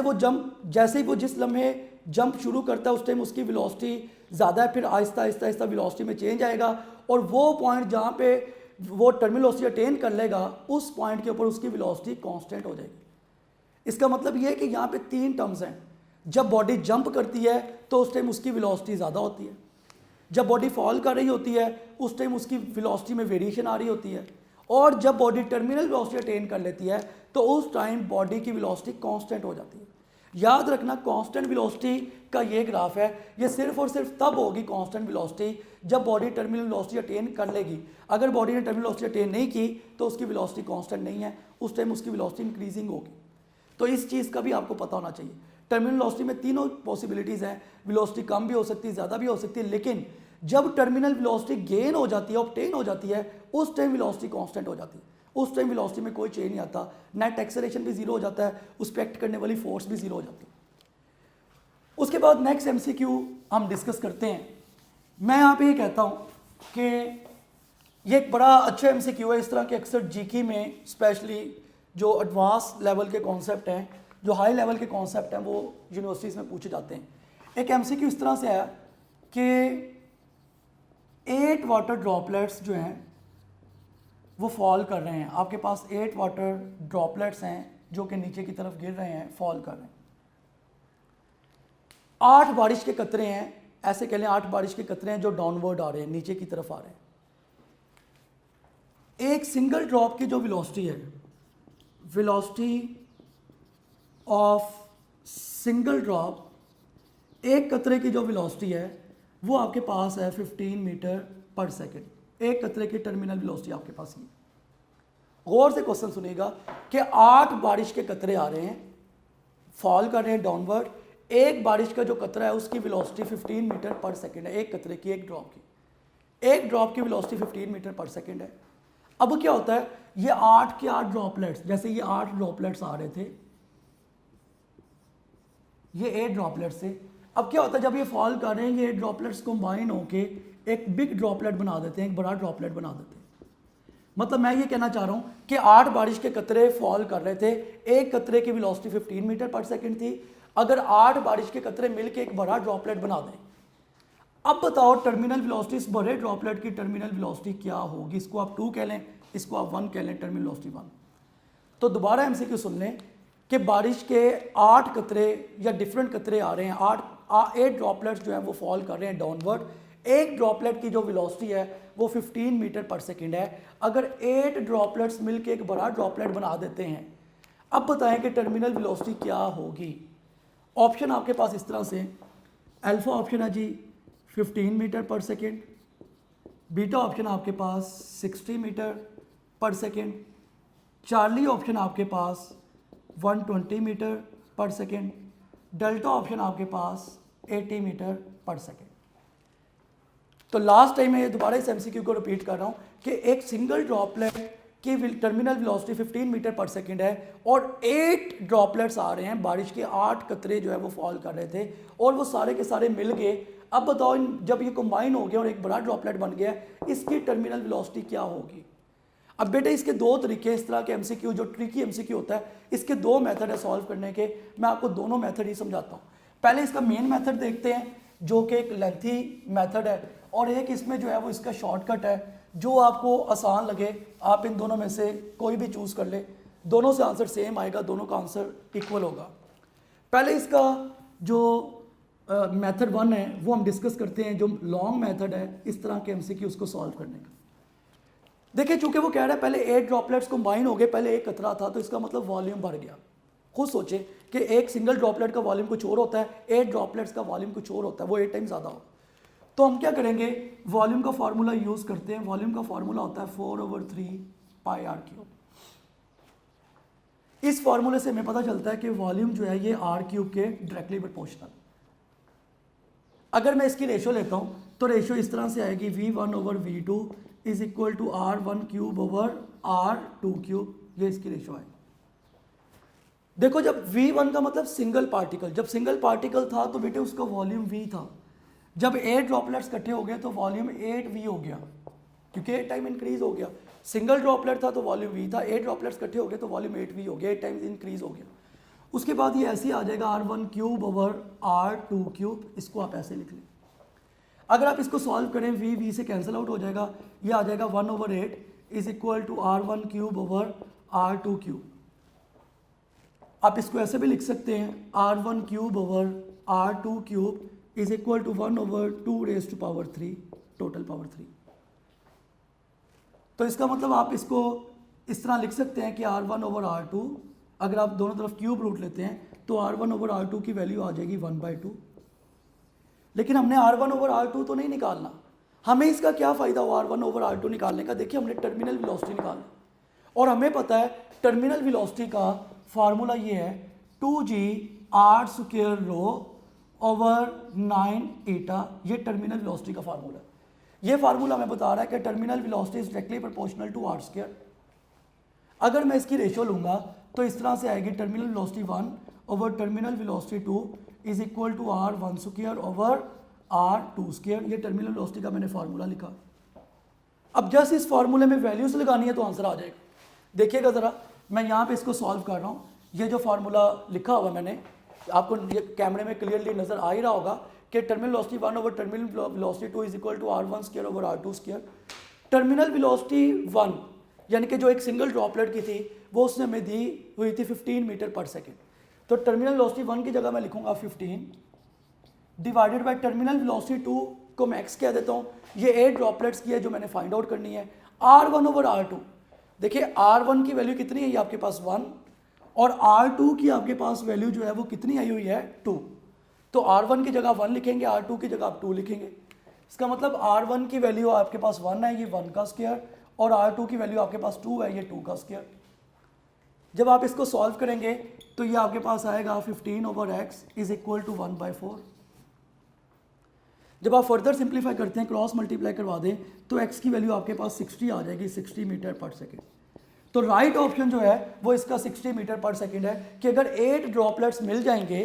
ही वो जिस लम्हे जंप शुरू करता है उस टाइम उसकी वेलोसिटी ज़्यादा है, फिर आहिस्ता आहिस्ता आहिस्ता वेलोसिटी में चेंज आएगा, और वो पॉइंट जहाँ पे वो टर्मिनल वेलोसिटी अटेन कर लेगा उस पॉइंट के ऊपर उसकी वेलोसिटी कांस्टेंट हो जाएगी। इसका मतलब ये है कि यहाँ पे 3 टर्म्स हैं। जब बॉडी जंप करती है तो उस टाइम उसकी वेलोसिटी ज़्यादा होती है, जब बॉडी फॉल कर रही होती है उस टाइम उसकी वेलोसिटी में वेरिएशन आ रही होती है, और जब बॉडी टर्मिनल वेलोसिटी अटेन कर लेती है तो उस टाइम बॉडी की वेलोसिटी कांस्टेंट हो जाती है। याद रखना, कांस्टेंट वेलोसिटी का ये ग्राफ है, ये सिर्फ और सिर्फ तब होगी कांस्टेंट वेलोसिटी जब बॉडी टर्मिनल वेलोसिटी अटेन कर लेगी। अगर बॉडी ने टर्मिनल वेलोसिटी अटेन नहीं की तो उसकी वेलोसिटी कांस्टेंट नहीं है, उस टाइम उसकी वेलोसिटी इंक्रीजिंग होगी। तो इस चीज़ का भी आपको पता होना चाहिए। टर्मिनल वेलोसिटी में तीनों पॉसिबिलिटीज़ हैं, वेलोसिटी कम भी हो सकती है, ज़्यादा भी हो सकती है, लेकिन जब टर्मिनल वेलोसिटी गेन हो जाती है, ऑब्टेन हो जाती है, उस टाइम वेलोसिटी कांस्टेंट हो जाती है। उस टाइम वेलोसिटी में कोई चेंज नहीं आता, नेट एक्सेलरेशन भी जीरो हो जाता है, उस पर एक्ट करने वाली फोर्स भी जीरो हो जाती है। उसके बाद नेक्स्ट एमसीक्यू हम डिस्कस करते हैं। मैं यहाँ पे ये कहता हूँ कि ये एक बड़ा अच्छा एमसीक्यू है। इस तरह के अक्सर जीके में स्पेशली जो एडवांस लेवल के कॉन्सेप्ट हैं, जो हाई लेवल के कॉन्सेप्ट हैं, वो यूनिवर्सिटीज़ में पूछे जाते हैं। एक एमसीक्यू इस तरह से है कि 8 वाटर ड्रॉपलेट्स जो हैं वो फॉल कर रहे हैं। आपके पास 8 वाटर ड्रॉपलेट्स हैं जो कि नीचे की तरफ गिर रहे हैं, फॉल कर रहे हैं। 8 बारिश के कतरे हैं, ऐसे कह लें 8 बारिश के कतरे हैं जो डाउनवर्ड आ रहे हैं, नीचे की तरफ आ रहे हैं। एक सिंगल ड्रॉप की जो वेलोसिटी है, वेलोसिटी ऑफ सिंगल ड्रॉप, एक कतरे की जो वेलोसिटी है वो आपके पास है 15 मीटर पर सेकेंड। एक कतरे की टर्मिनल वेलोसिटी आपके पास है। गौर से क्वेश्चन सुनिएगा कि 8 बारिश के कतरे आ रहे हैं, फॉल कर रहे हैं डाउनवर्ड। एक बारिश का जो कतरा है उसकी वेलोसिटी 15 मीटर पर सेकेंड है, एक कतरे की, एक ड्रॉप की। एक ड्रॉप की वेलोसिटी 15 मीटर पर सेकेंड है। अब क्या होता है, ये 8 के 8 ड्रॉपलेट्स, जैसे ये 8 ड्रॉपलेट्स आ रहे थे, ये 8 ड्रॉपलेट्स थे। अब क्या होता है, जब ये फॉल कर रहे हैं, ये ड्रॉपलेट्स कंबाइन होके एक बिग ड्रॉपलेट बना देते हैं, एक बड़ा ड्रॉपलेट बना देते हैं। मतलब मैं ये कहना चाह रहा हूँ कि 8 बारिश के कतरे फॉल कर रहे थे, एक कतरे की वेलोसिटी 15 मीटर पर सेकेंड थी। अगर 8 बारिश के कतरे मिलके एक बड़ा ड्रॉपलेट बना दें, अब बताओ टर्मिनल वेलोसिटी, इस बड़े ड्रॉपलेट की टर्मिनल वेलोसिटी क्या होगी। इसको आप 2 कह लें, इसको आप 1 कह लें, टर्मिनल वेलोसिटी 1। तो दोबारा एमसीक्यू सुन लें कि बारिश के 8 कतरे या डिफरेंट कतरे आ रहे हैं, 8 ड्रॉपलेट्स जो हैं वो फॉल कर रहे हैं डाउनवर्ड। एक ड्रॉपलेट की जो वेलोसिटी है वो 15 मीटर पर सेकेंड है। अगर 8 ड्रॉपलेट्स मिलके एक बड़ा ड्रॉपलेट बना देते हैं, अब बताएं कि टर्मिनल वेलोसिटी क्या होगी। ऑप्शन आपके पास इस तरह से, अल्फा ऑप्शन है जी 15 मीटर पर सेकेंड, बीटा ऑप्शन आपके पास 60 मीटर पर सेकेंड, चार्ली ऑप्शन आपके पास 120 मीटर पर सेकेंड, डेल्टा ऑप्शन आपके पास 80 मीटर पर सेकेंड। तो लास्ट टाइम मैं दोबारा इस एमसीक्यू को रिपीट कर रहा हूँ कि एक सिंगल ड्रॉपलेट की टर्मिनल वेलोसिटी 15 मीटर पर सेकेंड है और 8 ड्रॉपलेट्स आ रहे हैं, बारिश के 8 कतरे जो है वो फॉल कर रहे थे और वो सारे के सारे मिल गए। अब बताओ जब ये कंबाइन हो गया और एक बड़ा ड्रॉपलेट बन गया, इसकी टर्मिनल वेलोसिटी क्या होगी। अब बेटे इसके 2 तरीके, इस तरह के एमसीक्यू जो ट्रिकी एमसीक्यू होता है, इसके 2 मेथड है सॉल्व करने के। मैं आपको दोनों मेथड ही समझाता हूँ। पहले इसका मेन मेथड देखते हैं जो कि एक लेंथी मेथड है, और एक इसमें जो है वो इसका शॉर्टकट है, जो आपको आसान लगे आप इन दोनों में से कोई भी चूज़ कर ले। दोनों से आंसर सेम आएगा, दोनों का आंसर इक्वल होगा। पहले इसका जो मेथड 1 है वो हम डिस्कस करते हैं, जो लॉन्ग मेथड है इस तरह के एमसीक्यू उसको सॉल्व करने का। देखिए चूंकि वो कह रहा है पहले 8 ड्रॉपलेट्स कंबाइन हो गए, पहले एक कतरा था, तो इसका मतलब वॉल्यूम बढ़ गया। खुद सोचे कि एक सिंगल ड्रॉपलेट का वॉल्यूम कुछ और होता है, 8 ड्रॉपलेट्स का वॉल्यूम कुछ और होता है, वो 8 टाइम ज़्यादा होगा। तो हम क्या करेंगे, वॉल्यूम का फार्मूला यूज़ करते हैं। वॉल्यूम का फार्मूला होता है 4/3 पाई आर क्यूब। इस फार्मूले से हमें पता चलता है कि वॉल्यूम जो है ये आर क्यूब के डायरेक्टली प्रोपोर्शनल। अगर मैं इसकी रेशो लेता हूँ तो रेशो इस तरह से आएगी V1/V2 is equal to R1 cube over R2 cube. ये इसकी रेशो आएगी। देखो जब V1 का मतलब सिंगल पार्टिकल, जब सिंगल पार्टिकल था तो बेटे उसका वॉल्यूम V था। जब 8 ड्रॉपलेट्स इकट्ठे हो गए तो वॉल्यूम 8V हो गया, क्योंकि 8 टाइम इंक्रीज हो गया। सिंगल ड्रॉपलेट था तो वॉल्यूम V था, 8 ड्रॉपलेट्स इकट्ठे हो गए तो वॉल्यूम 8V हो गया, 8 टाइम्स इंक्रीज हो गया। उसके बाद ये ऐसे ही आ जाएगा R1 cube over R2 cube, इसको आप ऐसे लिख लें। अगर आप इसको सॉल्व करें V से कैंसिल आउट हो जाएगा, ये आ जाएगा 1/8 is equal to R1 cube over R2 cube. आप इसको ऐसे भी लिख सकते हैं R1 cube over R2 cube is equal to 1/2 raise to power 3 total power 3। तो इसका मतलब आप इसको इस तरह लिख सकते हैं कि R1 ओवर R2, अगर आप दोनों तरफ क्यूब रूट लेते हैं तो R1 ओवर R2 की वैल्यू आ जाएगी 1/2। लेकिन हमने R1 ओवर R2 तो नहीं निकालना, हमें इसका क्या फ़ायदा हुआ R1 ओवर R2 निकालने का। देखिए हमने टर्मिनल वेलोसिटी निकालना और हमें पता है टर्मिनल वेलोसिटी का फार्मूला ये है 2g r square rho over 9 ईटा, ये टर्मिनल वेलोसिटी का फार्मूला है। ये फार्मूला हमें बता रहा है कि terminal velocity is directly proportional to r square. अगर मैं इसकी रेशियो लूंगा तो इस तरह से आएगी terminal velocity 1 over terminal velocity 2 is equal to r1 square over r2 square. ये टर्मिनल वेलोसिटी का मैंने फार्मूला लिखा। अब जस्ट इस फार्मूले में वैल्यूज लगानी है तो आंसर आ जाएगा। देखिएगा ज़रा, मैं यहाँ पे इसको सॉल्व कर रहा हूँ। ये जो फार्मूला लिखा हुआ मैंने, आपको ये कैमरे में क्लियरली नज़र आ ही रहा होगा कि terminal velocity 1 over terminal velocity 2 is equal to R1 square over R2 square. Terminal velocity 1 यानी कि जो एक सिंगल ड्रॉपलेट की थी वो उसने हमें दी हुई थी 15 मीटर पर सेकेंड। तो टर्मिनल वेलोसिटी 1 की जगह मैं लिखूंगा 15 डिवाइडेड बाय टर्मिनल वेलोसिटी 2 को मैं x कह देता हूँ। ये 8 ड्रॉपलेट्स की है जो मैंने फाइंड आउट करनी है। R1 ओवर R2, देखिए R1 की वैल्यू कितनी है, ये आपके पास 1, और R2 की आपके पास वैल्यू जो है वो कितनी आई हुई है 2। तो R1 की जगह 1 लिखेंगे, R2 की जगह आप 2 लिखेंगे। इसका मतलब R1 की वैल्यू आपके पास 1 है, ये 1 का स्क्वायर, और R2 की वैल्यू आपके पास 2 है, ये 2 का स्क्वायर। जब आप इसको सॉल्व करेंगे तो ये आपके पास आएगा 15 over x is equal to 1/4। जब आप फर्दर सिंप्लीफाई करते हैं, क्रॉस मल्टीप्लाई करवा दें तो x की वैल्यू आपके पास 60 आ जाएगी, 60 मीटर पर सेकेंड। तो राइट ऑप्शन जो है वो इसका 60 मीटर पर सेकेंड है कि अगर 8 ड्रॉपलेट्स मिल जाएंगे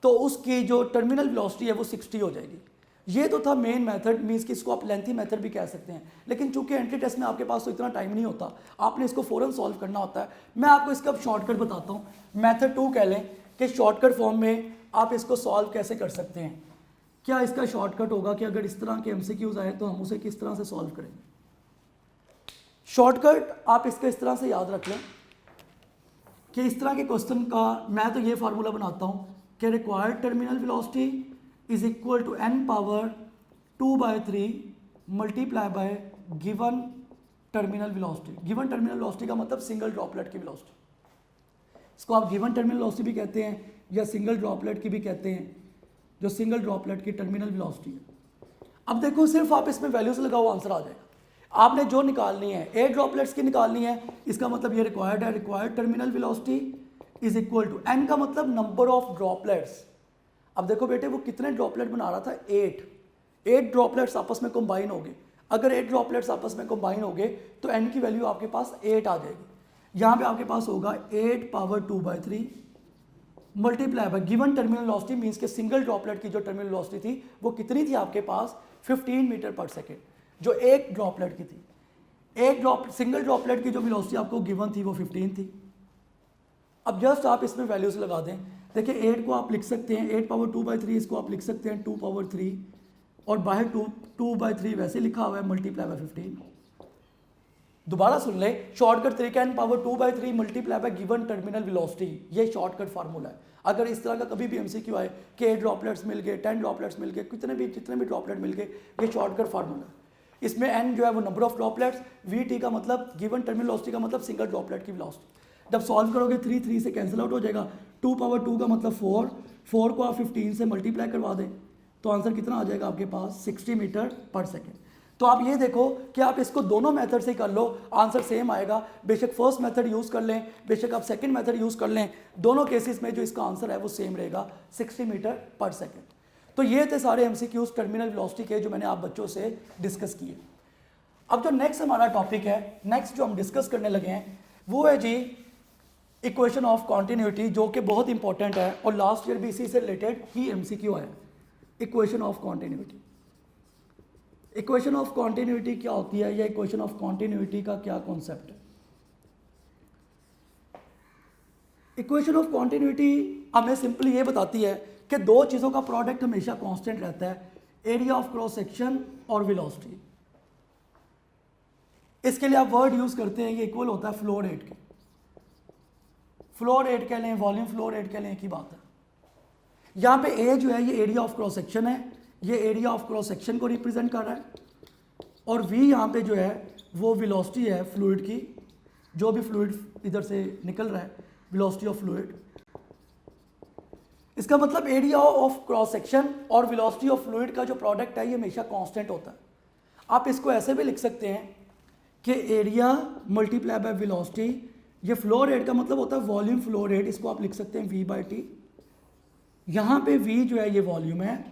तो उसकी जो टर्मिनल वेलोसिटी है वो 60 हो जाएगी। ये तो था मेन मेथड, मीन्स कि इसको आप लेंथी मेथड भी कह सकते हैं। लेकिन चूंकि एंट्री टेस्ट में आपके पास तो इतना टाइम नहीं होता, आपने इसको फ़ौरन सॉल्व करना होता है। मैं आपको इसका शॉर्टकट बताता हूँ, मेथड 2 कह लें कि शॉर्टकट फॉर्म में आप इसको सॉल्व कैसे कर सकते हैं। क्या इसका शॉर्टकट होगा कि अगर इस तरह के MCQs आए तो हम उसे किस तरह से सॉल्व करेंगे। शॉर्टकट आप इसका इस तरह से याद रख लें कि इस तरह के क्वेश्चन का मैं तो ये फार्मूला बनाता हूँ कि required terminal velocity is equal to n power 2/3 multiply by given terminal velocity. Given terminal velocity का मतलब सिंगल ड्रॉपलेट की वेलोसिटी। इसको आप गिवन टर्मिनल वेलोसिटी भी कहते हैं या सिंगल ड्रॉपलेट की भी कहते हैं, जो सिंगल ड्रॉपलेट की टर्मिनल वेलोसिटी है। अब देखो सिर्फ आप इसमें वैल्यूज लगाओ, आंसर आ जाएगा। आपने जो निकालनी है 8 ड्रॉपलेट्स की निकालनी है, इसका मतलब ये रिक्वायर्ड है, required terminal velocity is equal to n का मतलब नंबर ऑफ ड्रॉपलेट्स। अब देखो बेटे वो कितने ड्रॉपलेट बना रहा था, 8 ड्रॉपलेट्स आपस में कंबाइन हो गए। अगर 8 ड्रॉपलेट्स आपस में कंबाइन हो गए तो n की वैल्यू आपके पास 8 आ जाएगी। यहाँ पे आपके पास होगा 8 power 2/3 multiply by given terminal velocity, means के सिंगल ड्रॉपलेट की जो टर्मिनल वेलोसिटी थी वो कितनी थी आपके पास 15 मीटर पर सेकेंड, जो एक ड्रॉपलेट की थी। सिंगल ड्रॉपलेट की जो वेलोसिटी आपको गिवन थी वो 15 थी। अब जस्ट आप इसमें वैल्यूज लगा दें। देखिए 8 को आप लिख सकते हैं 8 पावर 2/3, इसको आप लिख सकते हैं 2 पावर 3, और बाहर 2/3 वैसे लिखा हुआ है मल्टीप्लाई बाय 15। दोबारा सुन ले, शॉर्टकट तरीका n power 2/3 multiply by given terminal velocity, ये शॉर्टकट फार्मूला है। अगर इस तरह का कभी भी MCQ आए कि 8 ड्रॉपलेट्स मिल गए, 10 ड्रॉपलेट्स मिल गए, जितने भी ड्रॉपलेट मिल गए, ये शॉर्टकट फार्मूला है। इसमें n जो है वो नंबर ऑफ ड्रॉपलेट्स, VT का मतलब गिवन टर्मिनल वेलोसिटी का मतलब सिंगल ड्रॉपलेट की वेलोसिटी। जब सॉल्व करोगे 3 से कैंसिल आउट हो जाएगा, 2 पावर 2 का मतलब 4 को आप 15 से मल्टीप्लाई करवा दें तो आंसर कितना आ जाएगा आपके पास 60 मीटर पर सेकेंड। तो आप ये देखो कि आप इसको दोनों मेथड से कर लो, आंसर सेम आएगा। बेशक फर्स्ट मेथड यूज़ कर लें, बेशक आप सेकंड मेथड यूज़ कर लें, दोनों केसेस में जो इसका आंसर है वो सेम रहेगा 60 मीटर पर सेकेंड। तो ये थे सारे MCQs टर्मिनल वेलोसिटी के जो मैंने आप बच्चों से डिस्कस किए। अब जो नेक्स्ट हमारा टॉपिक है, नेक्स्ट जो हम डिस्कस करने लगे हैं, वो है जी इक्वेशन ऑफ कॉन्टिन्यूटी, जो कि बहुत इंपॉर्टेंट है और लास्ट ईयर भी इसी से रिलेटेड ही एमसीक्यू है। Equation of continuity, equation of continuity क्या होती है या इक्वेशन ऑफ कॉन्टिन्यूटी का क्या कॉन्सेप्ट है? इक्वेशन ऑफ कॉन्टिन्यूटी हमें सिंपली ये बताती है कि दो चीज़ों का प्रोडक्ट हमेशा कांस्टेंट रहता है, एरिया ऑफ क्रॉस सेक्शन और वेलोसिटी। इसके लिए आप वर्ड यूज करते हैं, ये इक्वल होता है फ्लो रेट के। फ्लो रेट कह लें, वॉल्यूम फ्लो रेट कह लें, एक ही बात है। यहाँ पे ए जो है ये एरिया ऑफ क्रॉस सेक्शन है, ये एरिया ऑफ क्रॉस सेक्शन को रिप्रेजेंट कर रहा है, और वी यहाँ पे जो है वो वेलोसिटी है फ्लूइड की, जो भी फ्लूइड इधर से निकल रहा है, वेलोसिटी ऑफ फ्लूइड। इसका मतलब एरिया ऑफ क्रॉस सेक्शन और वेलोसिटी ऑफ फ्लूइड का जो प्रोडक्ट है ये हमेशा कांस्टेंट होता है। आप इसको ऐसे भी लिख सकते हैं कि एरिया मल्टीप्लाई बाय वेलोसिटी, ये फ्लो रेट का मतलब होता है वॉल्यूम फ्लो रेट, इसको आप लिख सकते हैं V/T। यहाँ पे V जो है ये वॉल्यूम है,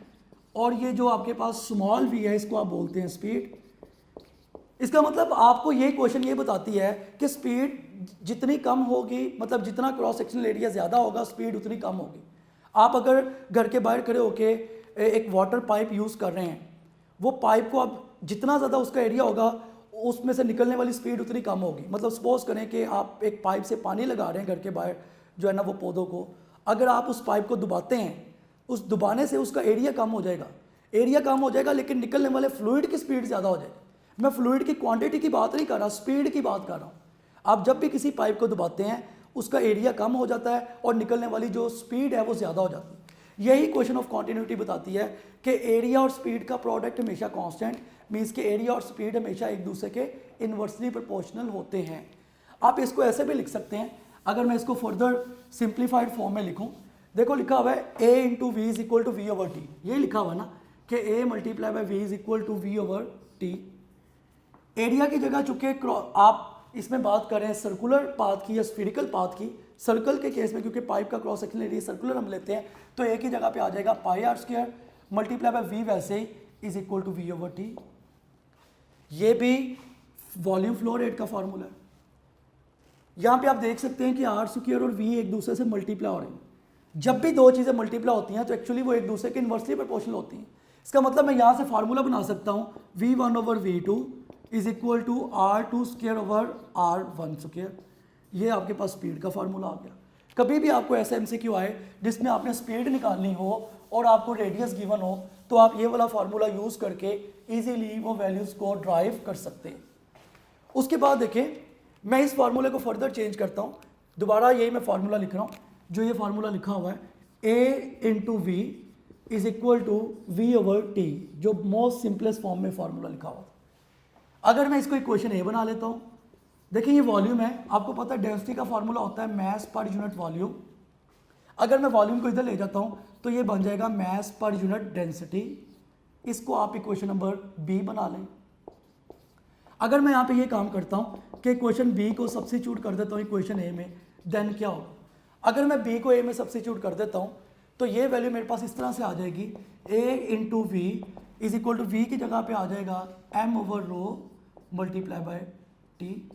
और ये जो आपके पास स्मॉल v है इसको आप बोलते हैं स्पीड। इसका मतलब आपको ये क्वेश्चन ये बताती है कि स्पीड जितनी कम होगी, मतलब जितना क्रॉस सेक्शनल एरिया ज़्यादा होगा स्पीड उतनी कम होगी। आप अगर घर के बाहर खड़े होके एक वाटर पाइप यूज़ कर रहे हैं, वो पाइप को आप जितना ज़्यादा उसका एरिया होगा उसमें से निकलने वाली स्पीड उतनी कम होगी। मतलब सपोज करें कि आप एक पाइप से पानी लगा रहे हैं घर के बाहर जो है ना वो पौधों को, अगर आप उस पाइप को दबाते हैं, उस दबाने से उसका एरिया कम हो जाएगा, एरिया कम हो जाएगा, लेकिन निकलने वाले फ्लूइड की स्पीड ज़्यादा हो जाएगी। मैं फ्लूइड की क्वांटिटी की बात नहीं कर रहा, स्पीड की बात कर रहा हूँ। आप जब भी किसी पाइप को दबाते हैं उसका एरिया कम हो जाता है और निकलने वाली जो स्पीड है वो ज़्यादा हो जाती है। यही क्वेश्चन ऑफ कॉन्टिन्यूटी बताती है कि एरिया और स्पीड का प्रोडक्ट हमेशा कांस्टेंट, मीन्स के एरिया और स्पीड हमेशा एक दूसरे के इन्वर्सली प्रोपोर्शनल होते हैं। आप इसको ऐसे भी लिख सकते हैं, अगर मैं इसको फर्दर सिंप्लीफाइड फॉर्म में लिखूं, देखो लिखा हुआ है A into V is equal to V over T, ये लिखा हुआ है ना कि A multiply by V is equal to V over T. Area की जगह चूंकि आप इसमें बात करें सर्कुलर पाथ की या स्फीरिकल पाथ की, सर्कल के केस में क्योंकि पाइप का क्रॉस सेक्शनल एरिया सर्कुलर हम लेते हैं, तो एक ही जगह पे आ जाएगा pi R square multiply by V वैसे ही is equal to V over T. ये भी वॉल्यूम फ्लो रेट का फॉर्मूला है। यहाँ पे आप देख सकते हैं कि आर स्क्वायर और वी एक दूसरे से मल्टीप्लाई हो रही हैं। जब भी दो चीज़ें मल्टीप्लाई होती हैं तो एक्चुअली वो एक दूसरे के इन्वर्सली प्रोपोर्शनल होती हैं। इसका मतलब मैं यहाँ से फार्मूला बना सकता हूँ V1 over V2 is equal to R2 square over R1 square. ये आपके पास स्पीड का फार्मूला आ गया। कभी भी आपको ऐसा MCQ आए जिसमें आपने स्पीड निकालनी हो और आपको रेडियस गिवन हो, तो आप ये वाला फार्मूला यूज़ करके ईजिली वो वैल्यूज़ को ड्राइव कर सकते हैं। उसके बाद देखें, मैं इस फार्मूले को फर्दर चेंज करता हूँ, दोबारा यही मैं फार्मूला लिख रहा हूँ, जो ये फार्मूला लिखा हुआ है A into V is equal to V over T, जो मोस्ट सिंपलेस्ट फॉर्म में फार्मूला लिखा हुआ। अगर मैं इसको इक्वेशन A बना लेता हूँ, देखिए ये वॉल्यूम है, आपको पता है डेंसिटी का फार्मूला होता है मैस पर यूनिट वॉल्यूम। अगर मैं वॉल्यूम को इधर ले जाता हूँ तो ये बन जाएगा मैस पर यूनिट डेंसिटी। इसको आप इक्वेशन नंबर B बना लें। अगर मैं यहाँ पे ये काम करता हूँ कि इक्वेशन B को सब्स्टिट्यूट कर देता हूँ इक्वेशन A में, देन क्या होगा? अगर मैं B को A में सब्स्टिट्यूट कर देता हूँ तो ये वैल्यू मेरे पास इस तरह से आ जाएगी, A into V is equal to V की जगह पे आ जाएगा m over rho multiply by T.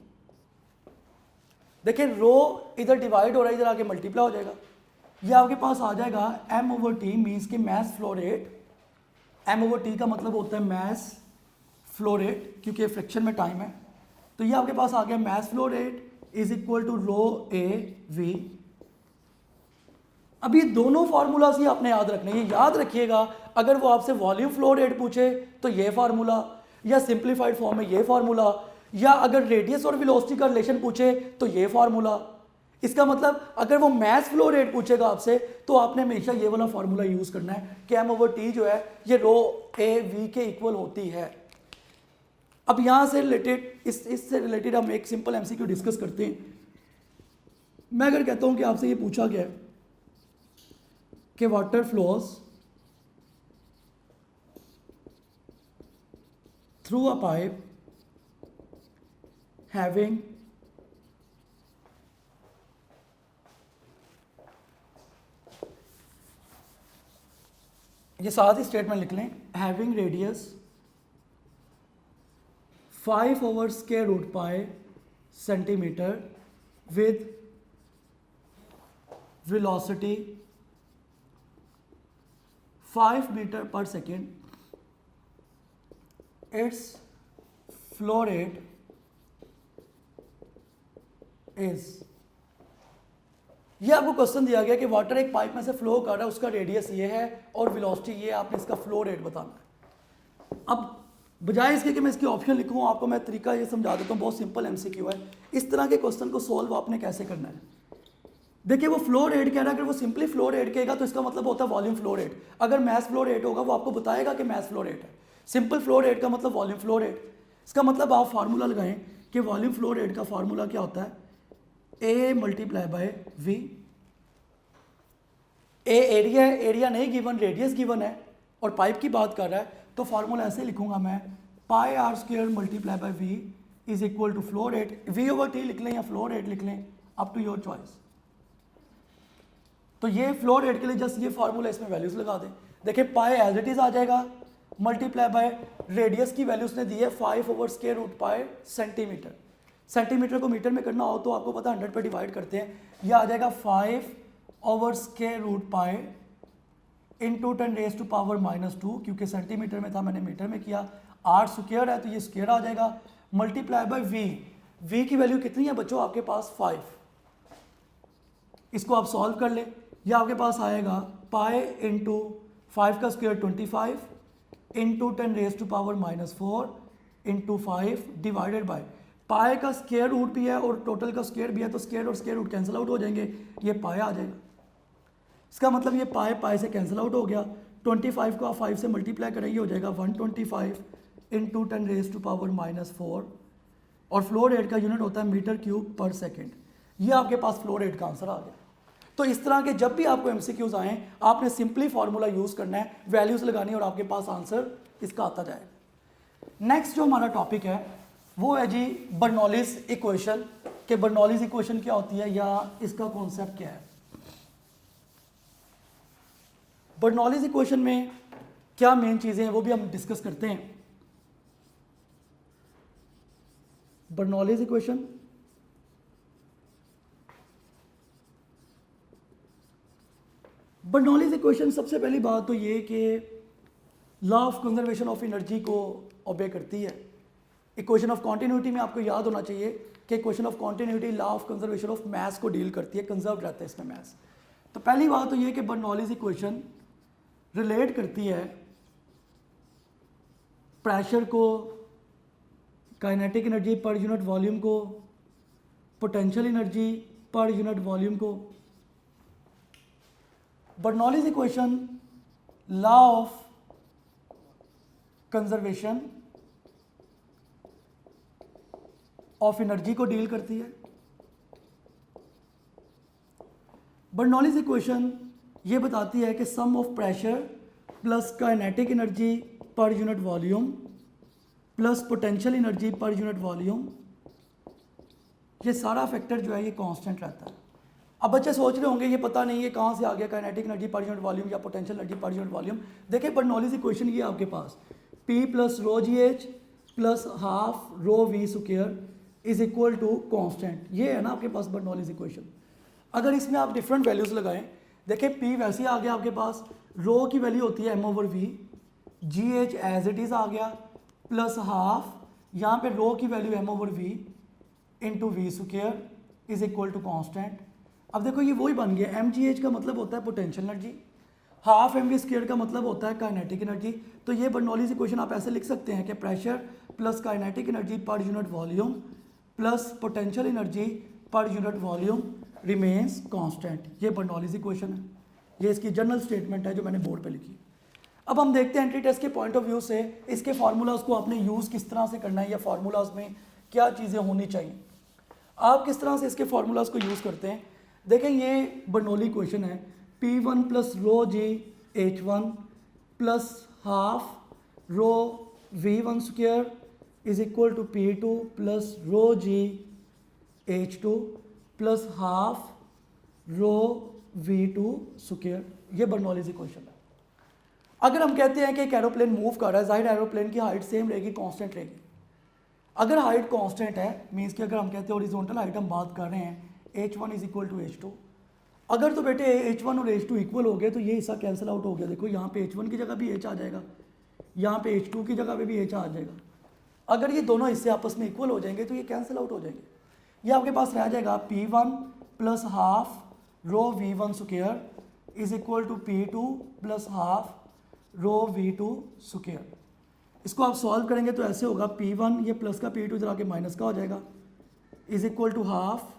देखिए रो इधर डिवाइड हो रहा है, इधर आके मल्टीप्लाई हो जाएगा। ये आपके पास आ जाएगा m ओवर टी, मीन्स के mass flow rate. m over T का मतलब होता है मैस फ्लो रेट, क्योंकि फ्रिक्शन में टाइम है। तो ये आपके पास आ गया mass flow rate is equal to rho A V. अब ये दोनों फार्मूलाज ही आपने याद रखने हैं। याद रखिएगा, अगर वो आपसे वॉल्यूम फ्लो रेट पूछे तो ये फार्मूला, या सिंप्लीफाइड फॉर्म में ये फार्मूला, या अगर रेडियस और वेलोसिटी का रिलेशन पूछे तो ये फार्मूला। इसका मतलब अगर वो मैस फ्लो रेट पूछेगा आपसे तो आपने हमेशा ये वाला फार्मूला यूज करना है कि m ओवर टी जो है ये रो ए वी के इक्वल होती है। अब यहां से रिलेटेड इससे रिलेटेड हम एक सिंपल MCQ डिस्कस करते हैं। मैं अगर कहता हूं कि आपसे ये पूछा गया है कि water flows through a pipe having ये साथ ही स्टेटमेंट लिख लें, having radius 5 over square root pi centimetre with velocity 5 meter per second, its flow rate is, ये आपको क्वेश्चन दिया गया कि वाटर एक पाइप में से फ्लो कर रहा है, उसका रेडियस ये है और वेलोसिटी ये है, आपने इसका फ्लो रेट बताना है। अब बजाय इसके कि मैं इसकी ऑप्शन लिखूँ, आपको मैं तरीका ये समझा देता हूँ, बहुत सिंपल एमसीक्यू है। इस तरह के क्वेश्चन को सोल्व आपने कैसे करना है, देखिए वो फ्लो रेट कह रहा है, अगर वो सिंपली फ्लो रेट कहेगा तो इसका मतलब होता है वॉल्यूम फ्लो रेट। अगर मैस फ्लो रेट होगा वो आपको बताएगा कि मैस फ्लो रेट है। सिंपल फ्लो रेट का मतलब वॉल्यूम फ्लो रेट। इसका मतलब आप फार्मूला लगाएं कि वॉल्यूम फ्लो रेट का फार्मूला क्या होता है, A multiply by V. A area है, एरिया नहीं गिवन, रेडियस गिवन है और पाइप की बात कर रहा है, तो फार्मूला ऐसे लिखूंगा मैं, pi R square multiply by V is equal to flow rate. V over T लिख लें या फ्लो रेट लिख लें, अप टू योर चॉइस। तो ये फ्लो रेट के लिए जस्ट ये फार्मूला, इसमें वैल्यूज लगा दें। देखिए पाई एज इट इज आ जाएगा, मल्टीप्लाई बाय रेडियस की वैल्यू उसने दी है 5 over square root pi centimetre. Centimetre को मीटर में करना हो तो आपको पता 100 पे डिवाइड करते हैं, ये आ जाएगा 5 over square root pi into 10 raise to power -2, क्योंकि सेंटीमीटर में था मैंने मीटर में किया। 8 स्क्वायर है तो ये स्क्वायर आ जाएगा, मल्टीप्लाई बाय वी। वी की वैल्यू कितनी है बच्चों आपके पास, 5। इसको आप सॉल्व कर ले, ये आपके पास आएगा पाई इंटू 5 का square 25 into 10 raise to power -4 into 5 divided by, pi का स्क्वायर रूट भी है और टोटल का स्क्वायर भी है, तो स्क्वायर और स्क्वायर रूट कैंसिल आउट हो जाएंगे, ये पाई आ जाएगा। इसका मतलब ये पाई पाई से कैंसिल आउट हो गया। 25 को आप 5 से मल्टीप्लाई करेंगे, हो जाएगा 125 इंटू 10 रेज टू पावर -4 और फ्लो रेट का यूनिट होता है मीटर क्यूब पर सेकेंड। ये आपके पास फ्लो रेट का आंसर आ गया। तो इस तरह के जब भी आपको एमसीक्यूज आएँ, आपने सिंपली फार्मूला यूज़ करना है, वैल्यूज लगानी है और आपके पास आंसर इसका आता जाएगा। नेक्स्ट जो हमारा टॉपिक है वो है जी बर्नौलीज इक्वेशन, कि बर्नौलीज इक्वेशन क्या होती है या इसका कॉन्सेप्ट क्या है। बर्नौलीज इक्वेशन में क्या मेन चीज़ें हैं वो भी हम डिस्कस करते हैं। बर्नौलीज इक्वेशन, बर्नौलीज इक्वेशन सबसे पहली बात तो ये कि law of conservation of energy को ओबे करती है। इक्वेशन ऑफ कॉन्टिन्यूटी में आपको याद होना चाहिए कि equation of continuity law of conservation of mass को डील करती है, कंजर्व रहता है इसमें मैस। तो पहली बात तो ये कि बर्नौलीज इक्वेशन रिलेट करती है प्रेशर को, kinetic energy per unit volume को, potential energy per unit volume को। Bernoulli's equation law of conservation of energy को डील करती है। बर्नौलीज इक्वेशन ये बताती है कि sum of pressure plus kinetic energy per unit volume plus potential energy per unit volume, ये सारा फैक्टर जो है ये कांस्टेंट रहता है। अब बच्चे सोच रहे होंगे ये पता नहीं है कहाँ से आ गया kinetic energy per unit volume या potential energy per unit volume. देखिए बर्नौलीज इक्वेशन ये आपके पास P plus rho G H plus half rho V square is equal to constant, ये है ना आपके पास बर्नौलीज इक्वेशन। अगर इसमें आप डिफरेंट वैल्यूज लगाएं, देखिए P वैसे ही आ गया आपके पास, रो की वैल्यू होती है m/v, G H as it is आ गया प्लस हाफ, यहाँ पे रो की value m/v into V square is equal to constant. अब देखो ये वही बन गया, mgh का मतलब होता है potential energy, half mv square का मतलब होता है काइनेटिक एनर्जी। तो ये बर्नौलीज इक्वेशन आप ऐसे लिख सकते हैं कि pressure plus kinetic energy per unit volume plus potential energy per unit volume remains constant. ये बर्नौलीज इक्वेशन है, ये इसकी जनरल स्टेटमेंट है जो मैंने बोर्ड पे लिखी। अब हम देखते हैं एंट्री टेस्ट के पॉइंट ऑफ व्यू से इसके फार्मूलाज को आपने यूज़ किस तरह से करना है या फार्मूलाज में क्या चीज़ें होनी चाहिए, आप किस तरह से इसके फार्मूलाज को यूज़ करते हैं। देखें ये बर्नौली इक्वेशन है, P1 plus rho g H1 plus half rho V1 square is equal to P2 plus rho g H2 plus half rho V2 square, ये बर्नौलीज इक्वेशन है। अगर हम कहते हैं कि एक एरोप्लेन मूव कर रहा है, जाहिर एरोप्लेन की हाइट सेम रहेगी, कांस्टेंट रहेगी। अगर हाइट कांस्टेंट है मीन्स कि अगर हम कहते हैं हॉरिजॉन्टल हाइट हम बात कर रहे हैं H1 is equal to H2। अगर तो बेटे H1 और H2 इक्वल हो गए तो ये हिस्सा कैंसिल आउट हो गया। देखो यहाँ पे H1 की जगह भी H आ जाएगा, यहाँ पे H2 की जगह पे भी H आ जाएगा। अगर ये दोनों हिस्से आपस में इक्वल हो जाएंगे तो ये कैंसिल आउट हो जाएंगे। ये आपके पास रह जाएगा P1 plus half rho V1 square is equal to P2 plus half rho V2 square. इसको आप सॉल्व करेंगे तो ऐसे होगा, P1 ये प्लस का P2 इधर आके माइनस का हो जाएगा is equal to half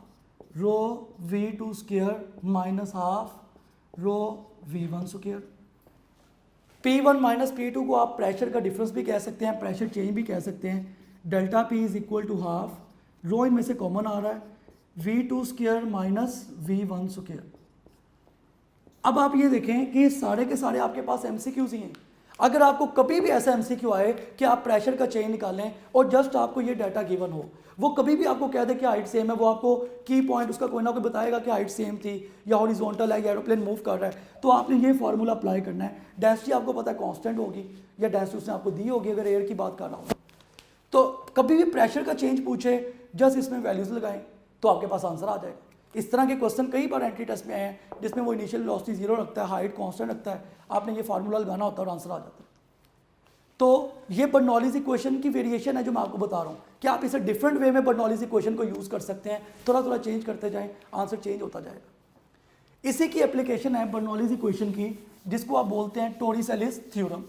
rho V2 square minus half rho V1 square. P1 minus P2 को आप प्रेशर का डिफरेंस भी कह सकते हैं, प्रेशर चेंज भी कह सकते हैं। Delta P is equal to half rho इनमें से कॉमन आ रहा है V2 square minus V1 square. अब आप ये देखें कि सारे के सारे आपके पास MCQs ही हैं। अगर आपको कभी भी ऐसा MCQ आए कि आप प्रेशर का चेंज निकालें और जस्ट आपको ये डाटा गिवन हो, वो कभी भी आपको कह दे कि हाइट सेम है, वो आपको की पॉइंट उसका कोई ना कोई बताएगा कि हाइट सेम थी या हॉरिजॉन्टल है या एरोप्लेन मूव कर रहा है, तो आपने ये फार्मूला अप्लाई करना है। डेंसिटी आपको पता है कांस्टेंट होगी या डेंसिटी उसने आपको दी होगी अगर एयर की बात कर रहा हो। तो कभी भी प्रेशर का चेंज पूछे जस्ट इसमें वैल्यूज लगाएं तो आपके पास आंसर आ जाएगा। इस तरह के क्वेश्चन कई बार एंट्री टेस्ट में आए हैं जिसमें वो इनिशियल वेलोसिटी 0 रखता है, हाइट कांस्टेंट रखता है, आपने ये फार्मूला लगाना होता है और आंसर आ जाता है। तो ये बर्नौलीज इक्वेशन की वेरिएशन है जो मैं आपको बता रहा हूँ कि आप इसे डिफरेंट वे में बर्नौलीज इक्वेशन को यूज़ कर सकते हैं, थोड़ा थोड़ा चेंज करते जाएं, आंसर चेंज होता जाएगा। इसी की एप्लीकेशन है बर्नौलीज इक्वेशन की, जिसको आप बोलते हैं टोरिसेलिस थ्योरम।